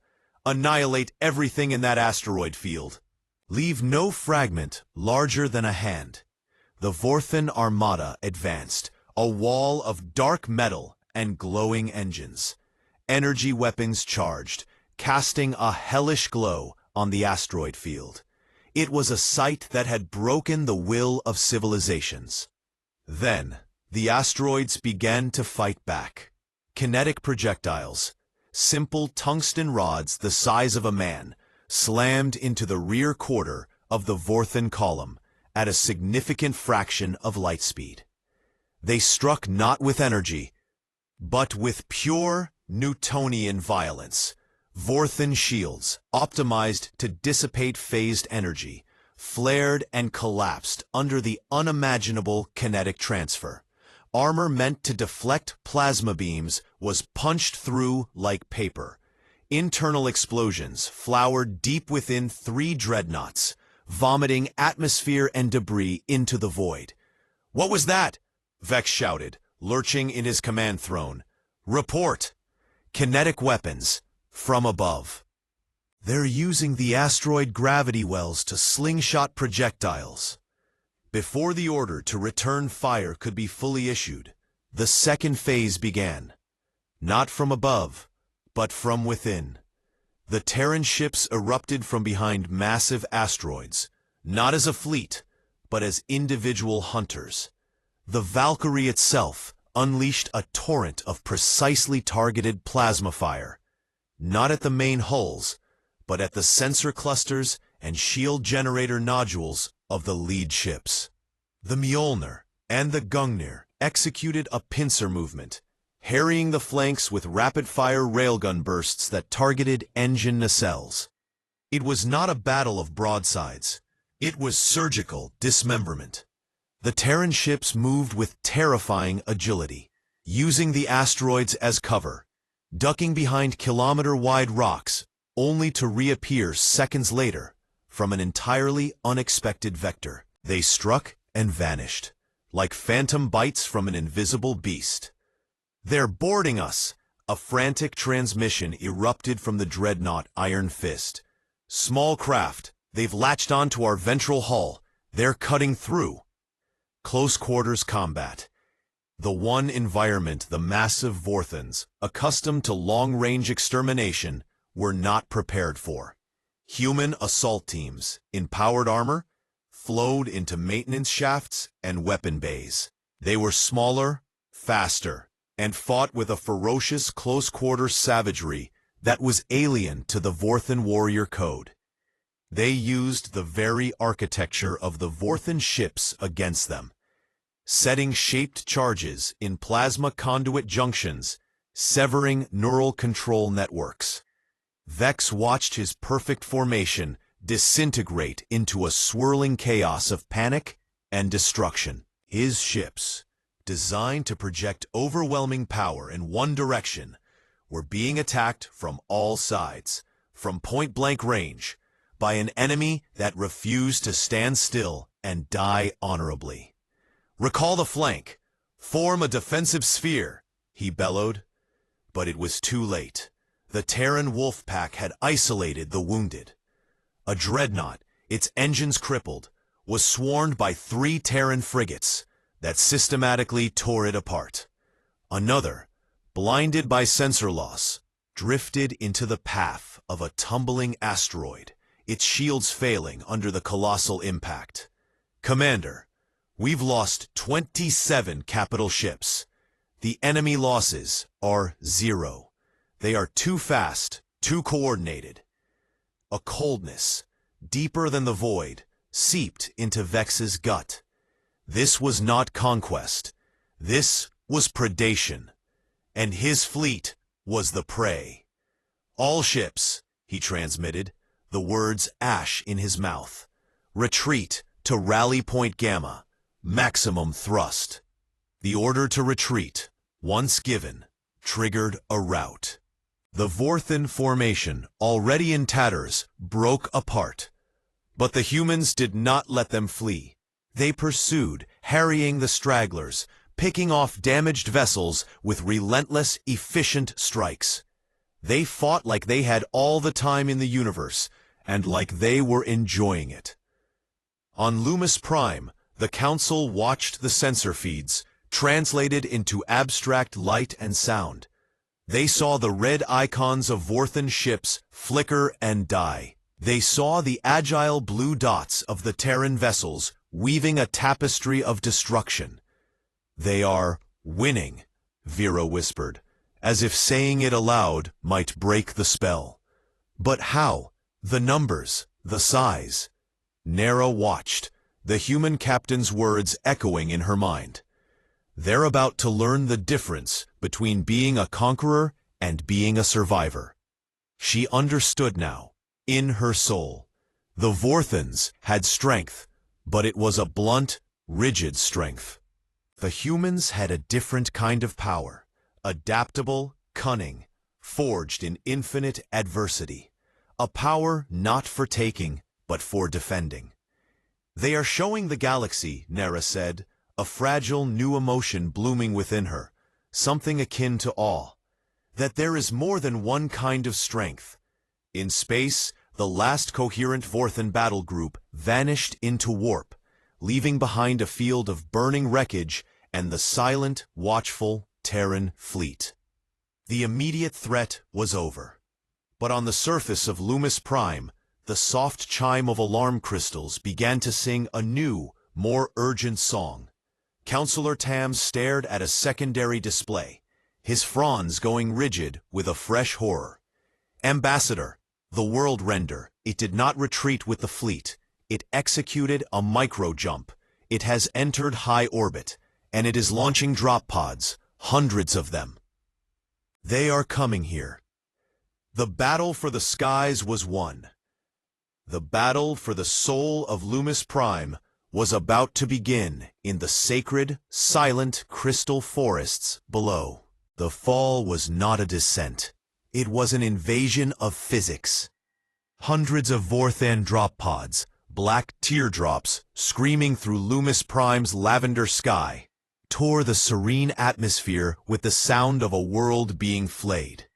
Annihilate everything in that asteroid field. Leave no fragment larger than a hand. The Vorthan armada advanced, a wall of dark metal and glowing engines. Energy weapons charged, casting a hellish glow on the asteroid field. It was a sight that had broken the will of civilizations. Then, the asteroids began to fight back. Kinetic projectiles, simple tungsten rods the size of a man, slammed into the rear quarter of the Vorthen column at a significant fraction of light speed. They struck not with energy, but with pure Newtonian violence. Vorthen shields, optimized to dissipate phased energy, flared and collapsed under the unimaginable kinetic transfer. Armor meant to deflect plasma beams was punched through like paper. Internal explosions flowered deep within 3 dreadnoughts, vomiting atmosphere and debris into the void. "What was that?" Vex shouted, lurching in his command throne. "Report!" "Kinetic weapons, from above." "They're using the asteroid gravity wells to slingshot projectiles." Before the order to return fire could be fully issued, the second phase began. Not from above, but from within. The Terran ships erupted from behind massive asteroids, not as a fleet, but as individual hunters. The Valkyrie itself unleashed a torrent of precisely targeted plasma fire, not at the main hulls, but at the sensor clusters and shield generator nodules of the lead ships. The Mjolnir and the Gungnir executed a pincer movement, harrying the flanks with rapid-fire railgun bursts that targeted engine nacelles. It was not a battle of broadsides. It was surgical dismemberment. The Terran ships moved with terrifying agility, using the asteroids as cover, ducking behind kilometer-wide rocks, only to reappear seconds later from an entirely unexpected vector. They struck and vanished, like phantom bites from an invisible beast. "They're boarding us!" A frantic transmission erupted from the dreadnought Iron Fist. "Small craft, they've latched onto our ventral hull. They're cutting through." Close quarters combat. The one environment the massive Vorthens, accustomed to long-range extermination, were not prepared for. Human assault teams, in powered armor, flowed into maintenance shafts and weapon bays. They were smaller, faster, and fought with a ferocious close-quarter savagery that was alien to the Vorthen warrior code. They used the very architecture of the Vorthen ships against them, setting shaped charges in plasma conduit junctions, severing neural control networks. Vex watched his perfect formation disintegrate into a swirling chaos of panic and destruction. His ships, designed to project overwhelming power in one direction, were being attacked from all sides, from point-blank range, by an enemy that refused to stand still and die honorably. "Recall the flank. Form a defensive sphere," he bellowed. But it was too late. The Terran wolf pack had isolated the wounded. A dreadnought, its engines crippled, was swarmed by 3 Terran frigates that systematically tore it apart. Another, blinded by sensor loss, drifted into the path of a tumbling asteroid, its shields failing under the colossal impact. "Commander, we've lost 27 capital ships. The enemy losses are 0. They are too fast, too coordinated." A coldness, deeper than the void, seeped into Vex's gut. This was not conquest. This was predation. And his fleet was the prey. "All ships," he transmitted, the words ash in his mouth. "Retreat to Rally Point Gamma. Maximum thrust." The order to retreat, once given, triggered a rout. The Vorthen formation, already in tatters, broke apart. But the humans did not let them flee. They pursued, harrying the stragglers, picking off damaged vessels with relentless, efficient strikes. They fought like they had all the time in the universe, and like they were enjoying it. On Loomis Prime, the Council watched the sensor feeds, translated into abstract light and sound. They saw the red icons of Vorthan ships flicker and die. They saw the agile blue dots of the Terran vessels weaving a tapestry of destruction. "They are winning," Vera whispered, as if saying it aloud might break the spell. But how? The numbers, the size. Nera watched, the human captain's words echoing in her mind. They're about to learn the difference between being a conqueror and being a survivor. She understood now, in her soul. The Vorthans had strength, but it was a blunt, rigid strength. The humans had a different kind of power, adaptable, cunning, forged in infinite adversity. A power not for taking, but for defending. "They are showing the galaxy," Nera said, a fragile new emotion blooming within her, something akin to awe, "that there is more than one kind of strength." In space, the last coherent Vorthan battle group vanished into warp, leaving behind a field of burning wreckage and the silent, watchful Terran fleet. The immediate threat was over. But on the surface of Loomis Prime, the soft chime of alarm crystals began to sing a new, more urgent song. Counselor Tam stared at a secondary display, his fronds going rigid with a fresh horror. "Ambassador, the world render, it did not retreat with the fleet. It executed a micro-jump. It has entered high orbit, and it is launching drop pods, hundreds of them. They are coming here." The battle for the skies was won. The battle for the soul of Loomis Prime was about to begin in the sacred, silent crystal forests below. The fall was not a descent. It was an invasion of physics. Hundreds of Vorthan drop pods, black teardrops screaming through Loomis Prime's lavender sky, tore the serene atmosphere with the sound of a world being flayed.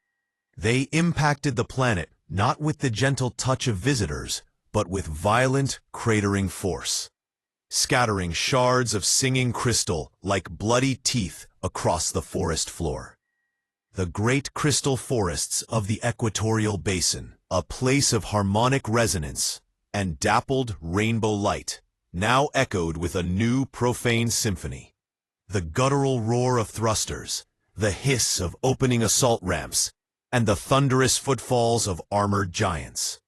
They impacted the planet not with the gentle touch of visitors, but with violent, cratering force, scattering shards of singing crystal like bloody teeth across the forest floor. The great crystal forests of the equatorial basin, a place of harmonic resonance and dappled rainbow light, now echoed with a new profane symphony. The guttural roar of thrusters, the hiss of opening assault ramps, and the thunderous footfalls of armored giants.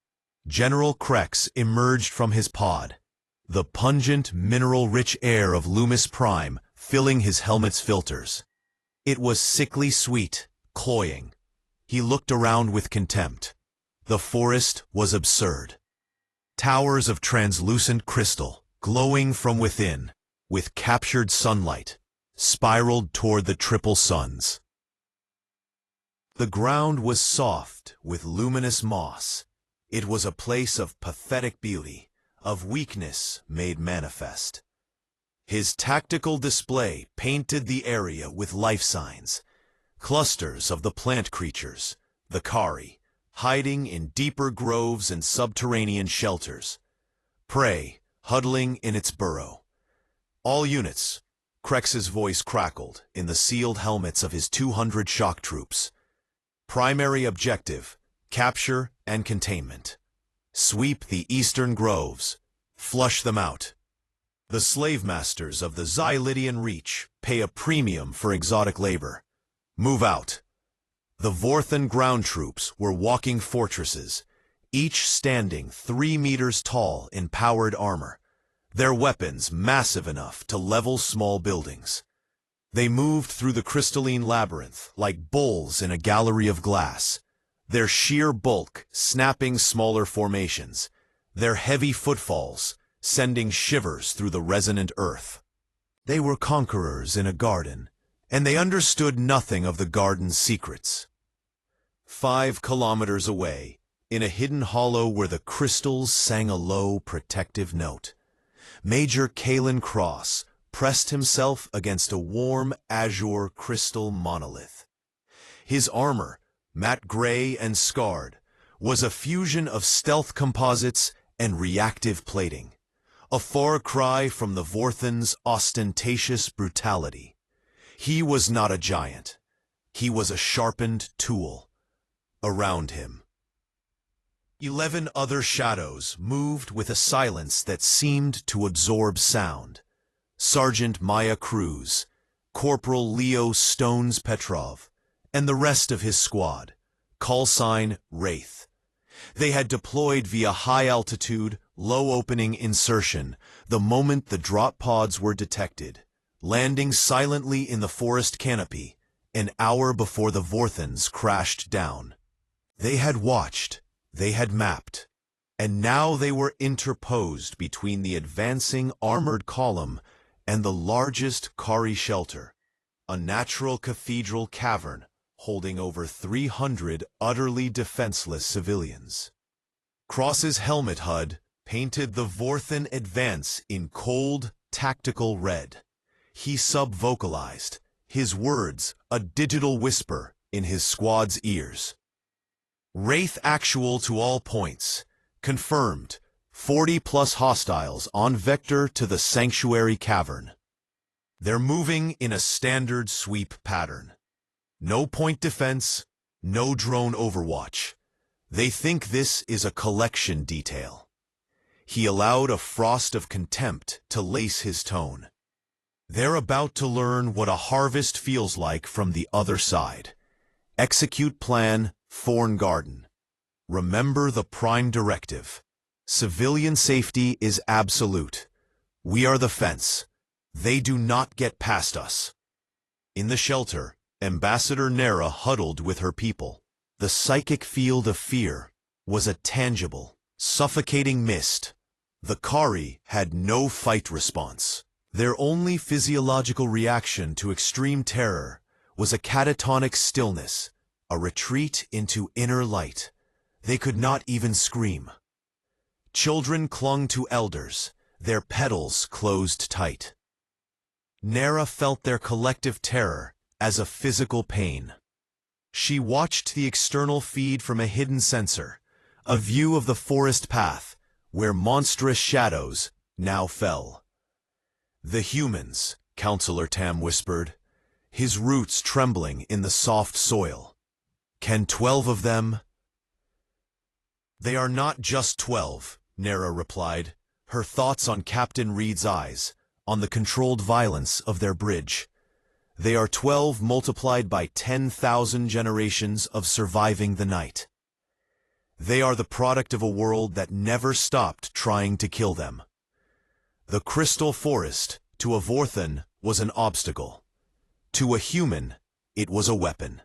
General Krex emerged from his pod, the pungent, mineral-rich air of Loomis Prime filling his helmet's filters. It was sickly sweet, cloying. He looked around with contempt. The forest was absurd. Towers of translucent crystal, glowing from within, with captured sunlight, spiraled toward the triple suns. The ground was soft with luminous moss. It was a place of pathetic beauty, of weakness made manifest. His tactical display painted the area with life signs, clusters of the plant creatures, the Kari, hiding in deeper groves and subterranean shelters, prey huddling in its burrow. "All units," Krex's voice crackled in the sealed helmets of his 200 shock troops. "Primary objective, capture and containment. Sweep the eastern groves. Flush them out. The slave masters of the Xylidian Reach pay a premium for exotic labor. Move out." The Vorthan ground troops were walking fortresses, each standing 3 meters tall in powered armor, their weapons massive enough to level small buildings. They moved through the crystalline labyrinth like bulls in a gallery of glass, their sheer bulk snapping smaller formations, their heavy footfalls sending shivers through the resonant earth. They were conquerors in a garden, and they understood nothing of the garden's secrets. 5 kilometers away, in a hidden hollow where the crystals sang a low, protective note, Major Kalen Cross pressed himself against a warm, azure crystal monolith. His armor, matte gray and scarred, was a fusion of stealth composites and reactive plating, a far cry from the Vorthan's ostentatious brutality. He was not a giant. He was a sharpened tool. Around him, 11 other shadows moved with a silence that seemed to absorb sound. Sergeant Maya Cruz, Corporal Leo Stones Petrov, and the rest of his squad, call sign Wraith. They had deployed via high-altitude, low-opening insertion the moment the drop pods were detected, landing silently in the forest canopy an hour before the Vorthons crashed down. They had watched, they had mapped, and now they were interposed between the advancing armored column and the largest Kari shelter, a natural cathedral cavern holding over 300 utterly defenseless civilians. Cross's helmet HUD painted the Vorthon advance in cold, tactical red. He sub-vocalized, his words a digital whisper in his squad's ears. Wraith actual to all points. Confirmed. 40+ hostiles on vector to the sanctuary cavern. They're moving in a standard sweep pattern. No point defense, no drone overwatch. They think this is a collection detail. He allowed a frost of contempt to lace his tone. They're about to learn what a harvest feels like from the other side. Execute plan, Thorn Garden. Remember the prime directive. Civilian safety is absolute. We are the fence. They do not get past us. In the shelter, Ambassador Nera huddled with her people. The psychic field of fear was a tangible, suffocating mist. The Kari had no fight response. Their only physiological reaction to extreme terror was a catatonic stillness, a retreat into inner light. They could not even scream. Children clung to elders, their petals closed tight. Nera felt their collective terror as a physical pain. She watched the external feed from a hidden sensor, a view of the forest path, where monstrous shadows now fell. The humans, Counselor Tam whispered, his roots trembling in the soft soil. Can 12 of them? They are not just 12, Nera replied, her thoughts on Captain Reed's eyes, on the controlled violence of their bridge. They are 12 multiplied by 10,000 generations of surviving the night. They are the product of a world that never stopped trying to kill them. The crystal forest, to a Vorthon, was an obstacle. To a human, it was a weapon.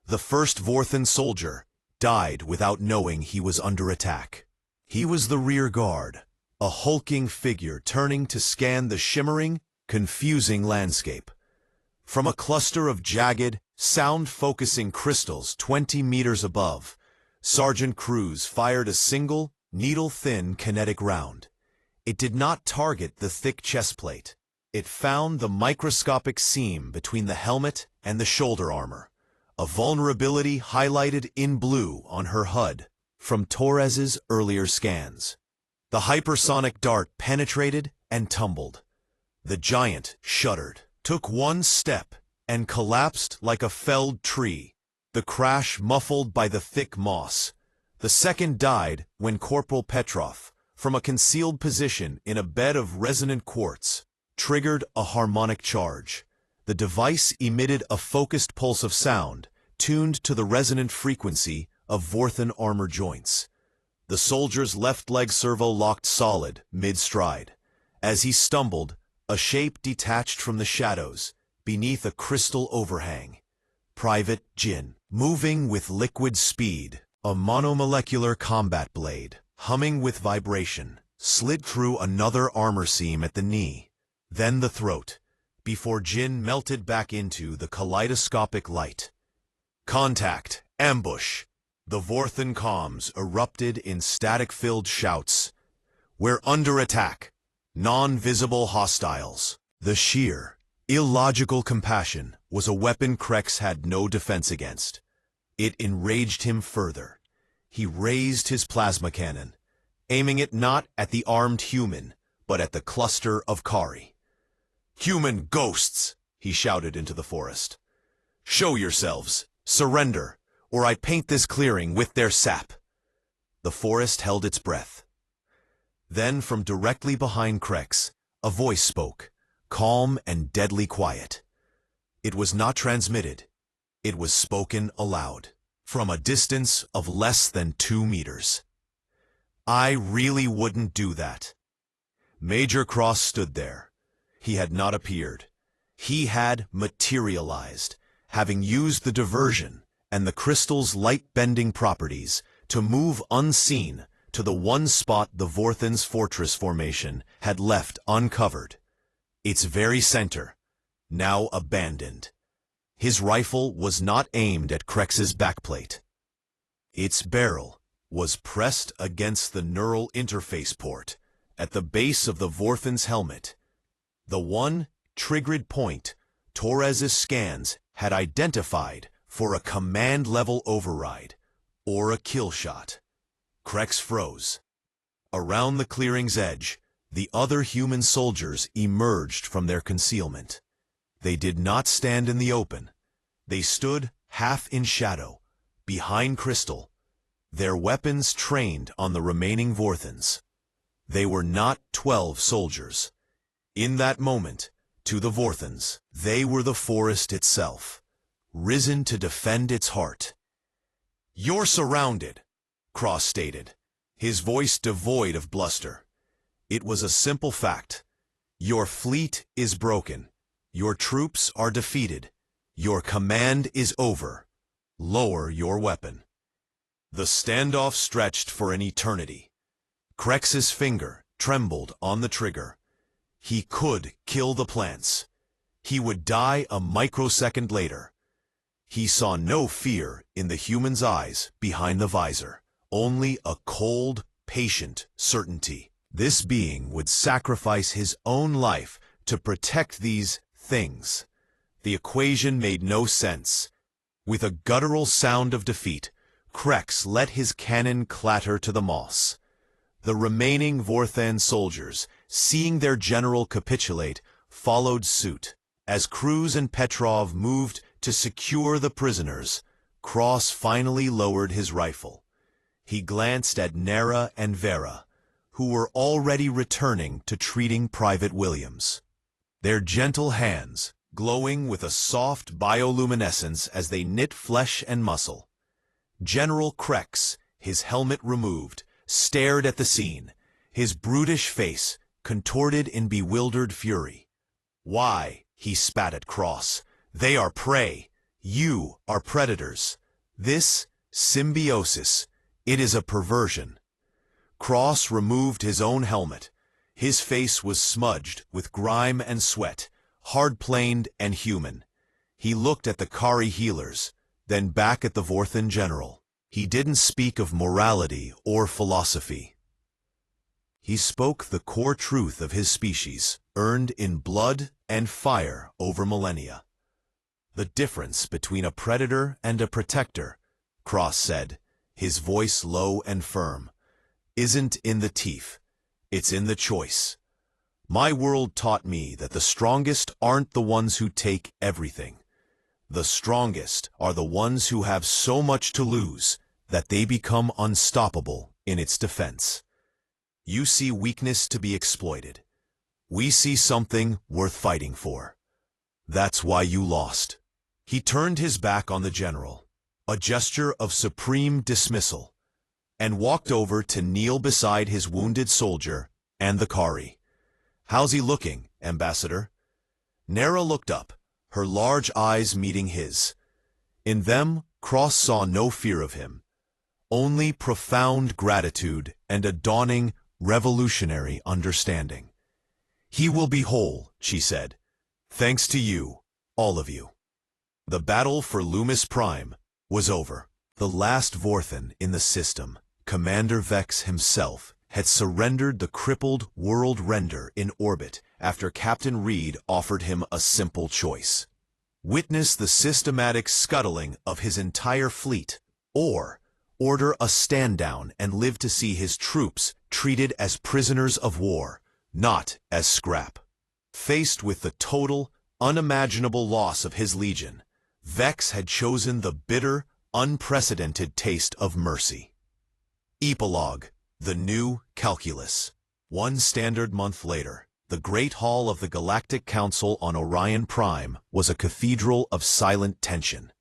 The first Vorthon soldier died without knowing he was under attack. He was the rear guard, a hulking figure turning to scan the shimmering, confusing landscape. From a cluster of jagged, sound-focusing crystals 20 meters above, Sergeant Cruz fired a single, needle-thin kinetic round. It did not target the thick chest plate. It found the microscopic seam between the helmet and the shoulder armor, a vulnerability highlighted in blue on her HUD from Torres's earlier scans. The hypersonic dart penetrated and tumbled. The giant shuddered, took one step, and collapsed like a felled tree, the crash muffled by the thick moss. The second died when Corporal Petrov, from a concealed position in a bed of resonant quartz, triggered a harmonic charge. The device emitted a focused pulse of sound, tuned to the resonant frequency of Vorthon armor joints. The soldier's left leg servo locked solid, mid-stride. As he stumbled, a shape detached from the shadows, beneath a crystal overhang. Private Jin, moving with liquid speed, a monomolecular combat blade, humming with vibration, slid through another armor seam at the knee, then the throat, before Jin melted back into the kaleidoscopic light. Contact! Ambush! The Vorthon comms erupted in static-filled shouts. We're under attack. Non-visible hostiles. The sheer, illogical compassion was a weapon Krex had no defense against. It enraged him further. He raised his plasma cannon, aiming it not at the armed human, but at the cluster of Kari. "Human ghosts!" he shouted into the forest. Show yourselves. Surrender, or I paint this clearing with their sap. The forest held its breath. Then from directly behind Krex, a voice spoke, calm and deadly quiet. It was not transmitted. It was spoken aloud, from a distance of less than 2 meters. I really wouldn't do that. Major Cross stood there. He had not appeared. He had materialized, having used the diversion and the crystal's light-bending properties to move unseen to the one spot the Vorthan's fortress formation had left uncovered. Its very center, now abandoned. His rifle was not aimed at Krex's backplate. Its barrel was pressed against the neural interface port at the base of the Vorthan's helmet. The one triggered point Torres's scans had identified for a command-level override, or a kill shot. Krex froze. Around the clearing's edge, the other human soldiers emerged from their concealment. They did not stand in the open. They stood half in shadow, behind Crystal, their weapons trained on the remaining Vorthans. They were not 12 soldiers. In that moment, to the Vorthans, they were the forest itself, risen to defend its heart. "You're surrounded," Cross stated, his voice devoid of bluster. It was a simple fact. Your fleet is broken. Your troops are defeated. Your command is over. Lower your weapon. The standoff stretched for an eternity. Krex's finger trembled on the trigger. He could kill the plants. He would die a microsecond later. He saw no fear in the human's eyes behind the visor, only a cold, patient certainty. This being would sacrifice his own life to protect these things. The equation made no sense. With a guttural sound of defeat, Krex let his cannon clatter to the moss. The remaining Vorthan soldiers, seeing their general capitulate, followed suit. As Cruz and Petrov moved to secure the prisoners, Cross finally lowered his rifle. He glanced at Nera and Vera, who were already returning to treating Private Williams. Their gentle hands, glowing with a soft bioluminescence as they knit flesh and muscle. General Krex, his helmet removed, stared at the scene, his brutish face contorted in bewildered fury. "Why?" he spat at Cross. "They are prey. You are predators. This symbiosis, it is a perversion." Cross removed his own helmet. His face was smudged with grime and sweat, hard-planed and human. He looked at the Kari healers, then back at the Vorthan general. He didn't speak of morality or philosophy. He spoke the core truth of his species, earned in blood and fire over millennia. "The difference between a predator and a protector," Cross said, his voice low and firm, "isn't in the teeth, it's in the choice. My world taught me that the strongest aren't the ones who take everything. The strongest are the ones who have so much to lose that they become unstoppable in its defense. You see weakness to be exploited. We see something worth fighting for. That's why you lost." He turned his back on the general, a gesture of supreme dismissal, and walked over to kneel beside his wounded soldier and the Kari. "How's he looking, Ambassador?" Nera looked up, her large eyes meeting his. In them, Cross saw no fear of him, only profound gratitude and a dawning, revolutionary understanding. "He will be whole," she said. "Thanks to you, all of you." The battle for Loomis Prime was over. The last Vorthan in the system, Commander Vex himself, had surrendered the crippled world render in orbit after Captain Reed offered him a simple choice. Witness the systematic scuttling of his entire fleet, or order a stand-down and live to see his troops treated as prisoners of war, not as scrap. Faced with the total, unimaginable loss of his legion, Vex had chosen the bitter, unprecedented taste of mercy. Epilogue: The New Calculus. One standard month later, the Great Hall of the Galactic Council on Orion Prime was a cathedral of silent tension.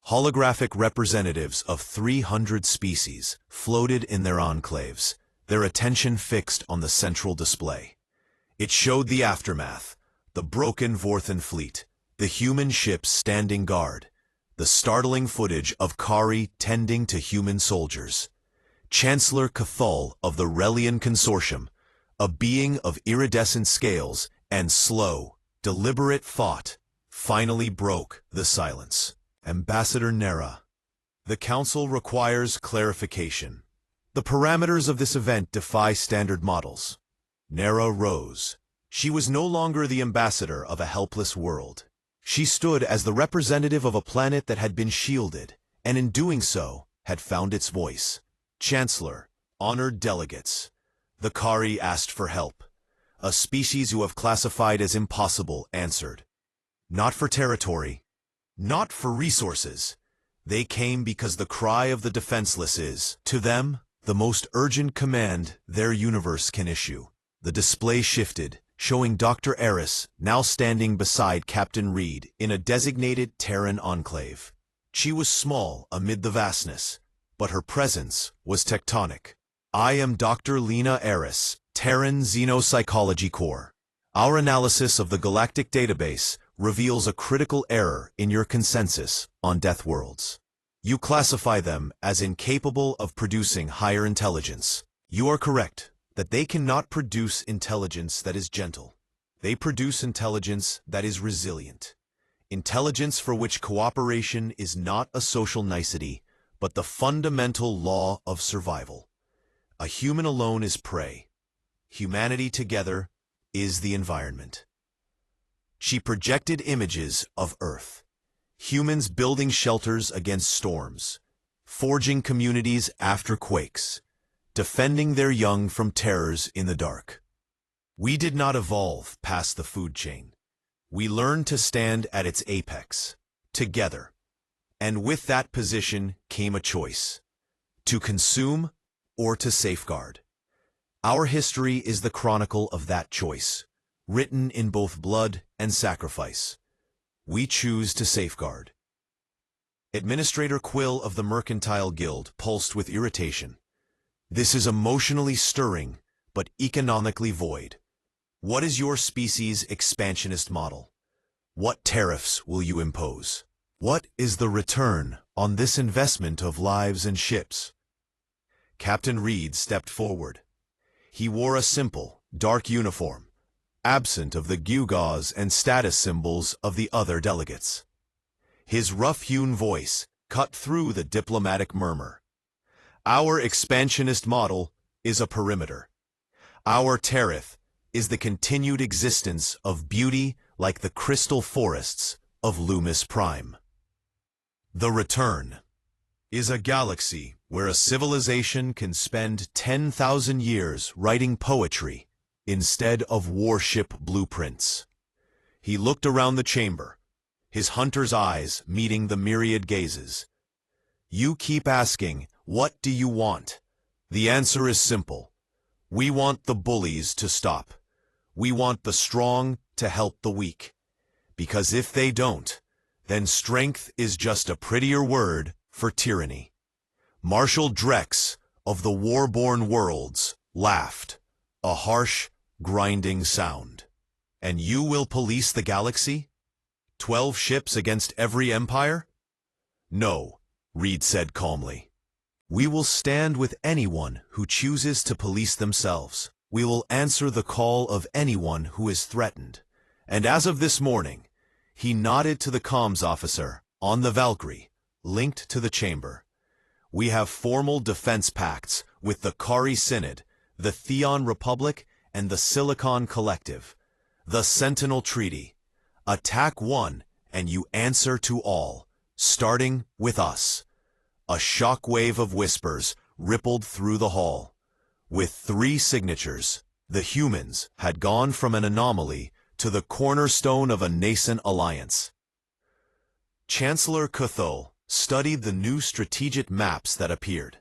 Holographic representatives of 300 species floated in their enclaves, their attention fixed on the central display. It showed the aftermath, the broken Vorthan fleet, the human ships standing guard, the startling footage of Kari tending to human soldiers. Chancellor Cathal of the Relian Consortium, a being of iridescent scales and slow, deliberate thought, finally broke the silence. Ambassador Nera. The Council requires clarification. The parameters of this event defy standard models. Nera rose. She was no longer the ambassador of a helpless world. She stood as the representative of a planet that had been shielded, and in doing so, had found its voice. Chancellor, honored delegates. The Kari asked for help. A species you have classified as impossible answered. Not for territory, not for resources. They came because the cry of the defenseless is, to them, the most urgent command their universe can issue. The display shifted, showing Dr. Eris now standing beside Captain Reed in a designated Terran enclave. She was small amid the vastness, but her presence was tectonic. I am Dr. Lena Eris, Terran Xenopsychology Corps. Our analysis of the galactic database reveals a critical error in your consensus on death worlds. You classify them as incapable of producing higher intelligence. You are correct that they cannot produce intelligence that is gentle. They produce intelligence that is resilient. Intelligence for which cooperation is not a social nicety, but the fundamental law of survival. A human alone is prey. Humanity together is the environment. She projected images of Earth. Humans building shelters against storms, forging communities after quakes, defending their young from terrors in the dark. We did not evolve past the food chain. We learned to stand at its apex, together. And with that position came a choice: to consume or to safeguard. Our history is the chronicle of that choice, written in both blood and sacrifice. We choose to safeguard. Administrator Quill of the Mercantile Guild pulsed with irritation. This is emotionally stirring, but economically void. What is your species' expansionist model? What tariffs will you impose? What is the return on this investment of lives and ships? Captain Reed stepped forward. He wore a simple, dark uniform, absent of the gewgaws and status symbols of the other delegates. His rough-hewn voice cut through the diplomatic murmur. Our expansionist model is a perimeter. Our tariff is the continued existence of beauty like the crystal forests of Loomis Prime. The return is a galaxy where a civilization can spend 10,000 years writing poetry instead of warship blueprints. He looked around the chamber, his hunter's eyes meeting the myriad gazes. You keep asking, what do you want? The answer is simple. We want the bullies to stop. We want the strong to help the weak. Because if they don't, then strength is just a prettier word for tyranny. Marshal Drex of the Warborn Worlds laughed, a harsh, grinding sound. And you will police the galaxy? 12 ships against every empire? No, Reed said calmly. We will stand with anyone who chooses to police themselves. We will answer the call of anyone who is threatened. And as of this morning, he nodded to the comms officer on the Valkyrie, linked to the chamber. We have formal defense pacts with the Kari Synod, the Theon Republic, and the Silicon Collective. The Sentinel Treaty. Attack one, and you answer to all, starting with us. A shockwave of whispers rippled through the hall. With 3 signatures, the humans had gone from an anomaly to the cornerstone of a nascent alliance. Chancellor Cthulhu studied the new strategic maps that appeared.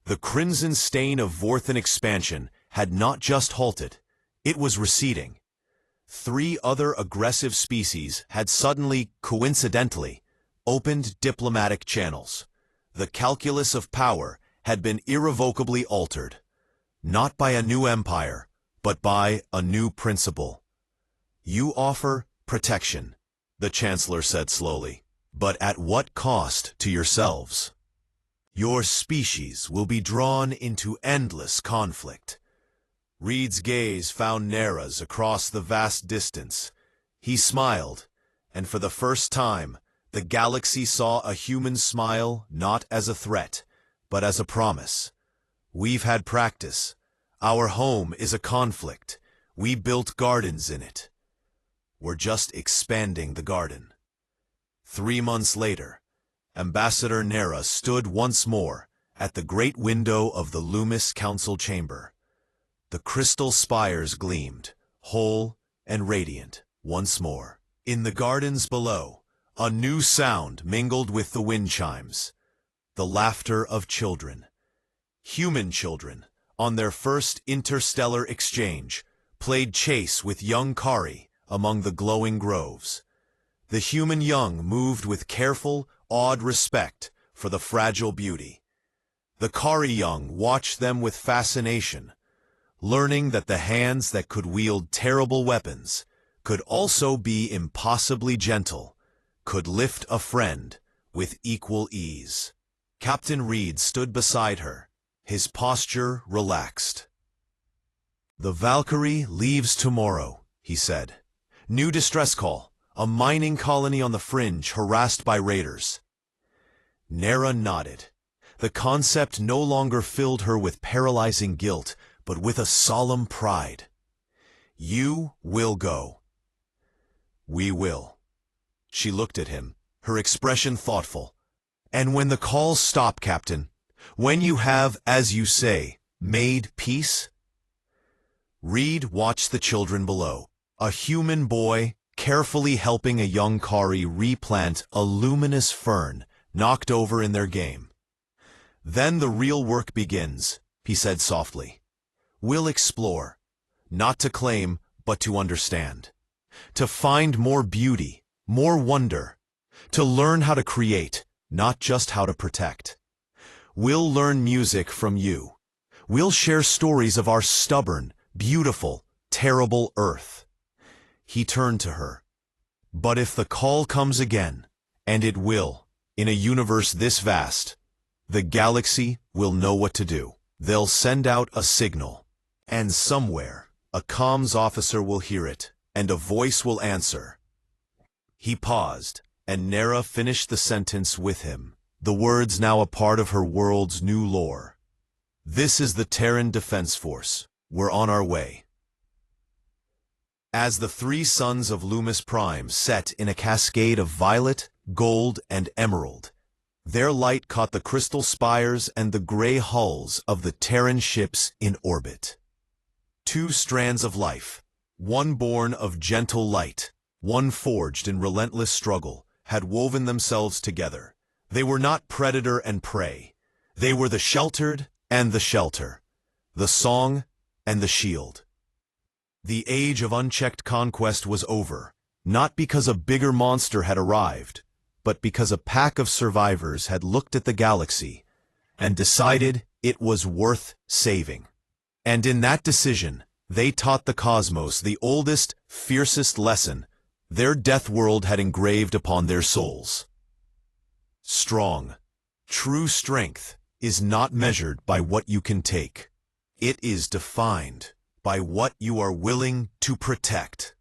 The crimson stain of Vorthan expansion had not just halted, it was receding. 3 other aggressive species had suddenly, coincidentally, opened diplomatic channels. The calculus of power had been irrevocably altered, not by a new empire, but by a new principle. You offer protection, the Chancellor said slowly, but at what cost to yourselves? Your species will be drawn into endless conflict. Reed's gaze found Nera's across the vast distance. He smiled, and for the first time, the galaxy saw a human smile not as a threat, but as a promise. We've had practice. Our home is a conflict. We built gardens in it. We're just expanding the garden. 3 months later, Ambassador Nera stood once more at the great window of the Loomis Council chamber. The crystal spires gleamed, whole and radiant, once more. In the gardens below, a new sound mingled with the wind chimes. The laughter of children. Human children, on their first interstellar exchange, played chase with young Kari among the glowing groves. The human young moved with careful, awed respect for the fragile beauty. The Kari young watched them with fascination, learning that the hands that could wield terrible weapons could also be impossibly gentle, could lift a friend with equal ease. Captain Reed stood beside her, his posture relaxed. The Valkyrie leaves tomorrow, he said. New distress call, a mining colony on the fringe harassed by raiders. Nera nodded. The concept no longer filled her with paralyzing guilt, but with a solemn pride. You will go. We will. She looked at him, her expression thoughtful. And when the calls stop, Captain, when you have, as you say, made peace? Reed watched the children below. A human boy carefully helping a young Kari replant a luminous fern knocked over in their game. Then the real work begins, he said softly. We'll explore, not to claim, but to understand. To find more beauty, more wonder. To learn how to create, not just how to protect. We'll learn music from you. We'll share stories of our stubborn, beautiful, terrible Earth. He turned to her. But if the call comes again, and it will, in a universe this vast, the galaxy will know what to do. They'll send out a signal. And somewhere, a comms officer will hear it, and a voice will answer. He paused, and Nera finished the sentence with him, the words now a part of her world's new lore. This is the Terran Defense Force. We're on our way. As the 3 suns of Loomis Prime set in a cascade of violet, gold, and emerald, their light caught the crystal spires and the gray hulls of the Terran ships in orbit. 2 strands of life, one born of gentle light, one forged in relentless struggle, had woven themselves together. They were not predator and prey. They were the sheltered and the shelter, the song and the shield. The age of unchecked conquest was over, not because a bigger monster had arrived, but because a pack of survivors had looked at the galaxy and decided it was worth saving. And in that decision, they taught the cosmos the oldest, fiercest lesson their death world had engraved upon their souls. Strong, true strength is not measured by what you can take. It is defined by what you are willing to protect.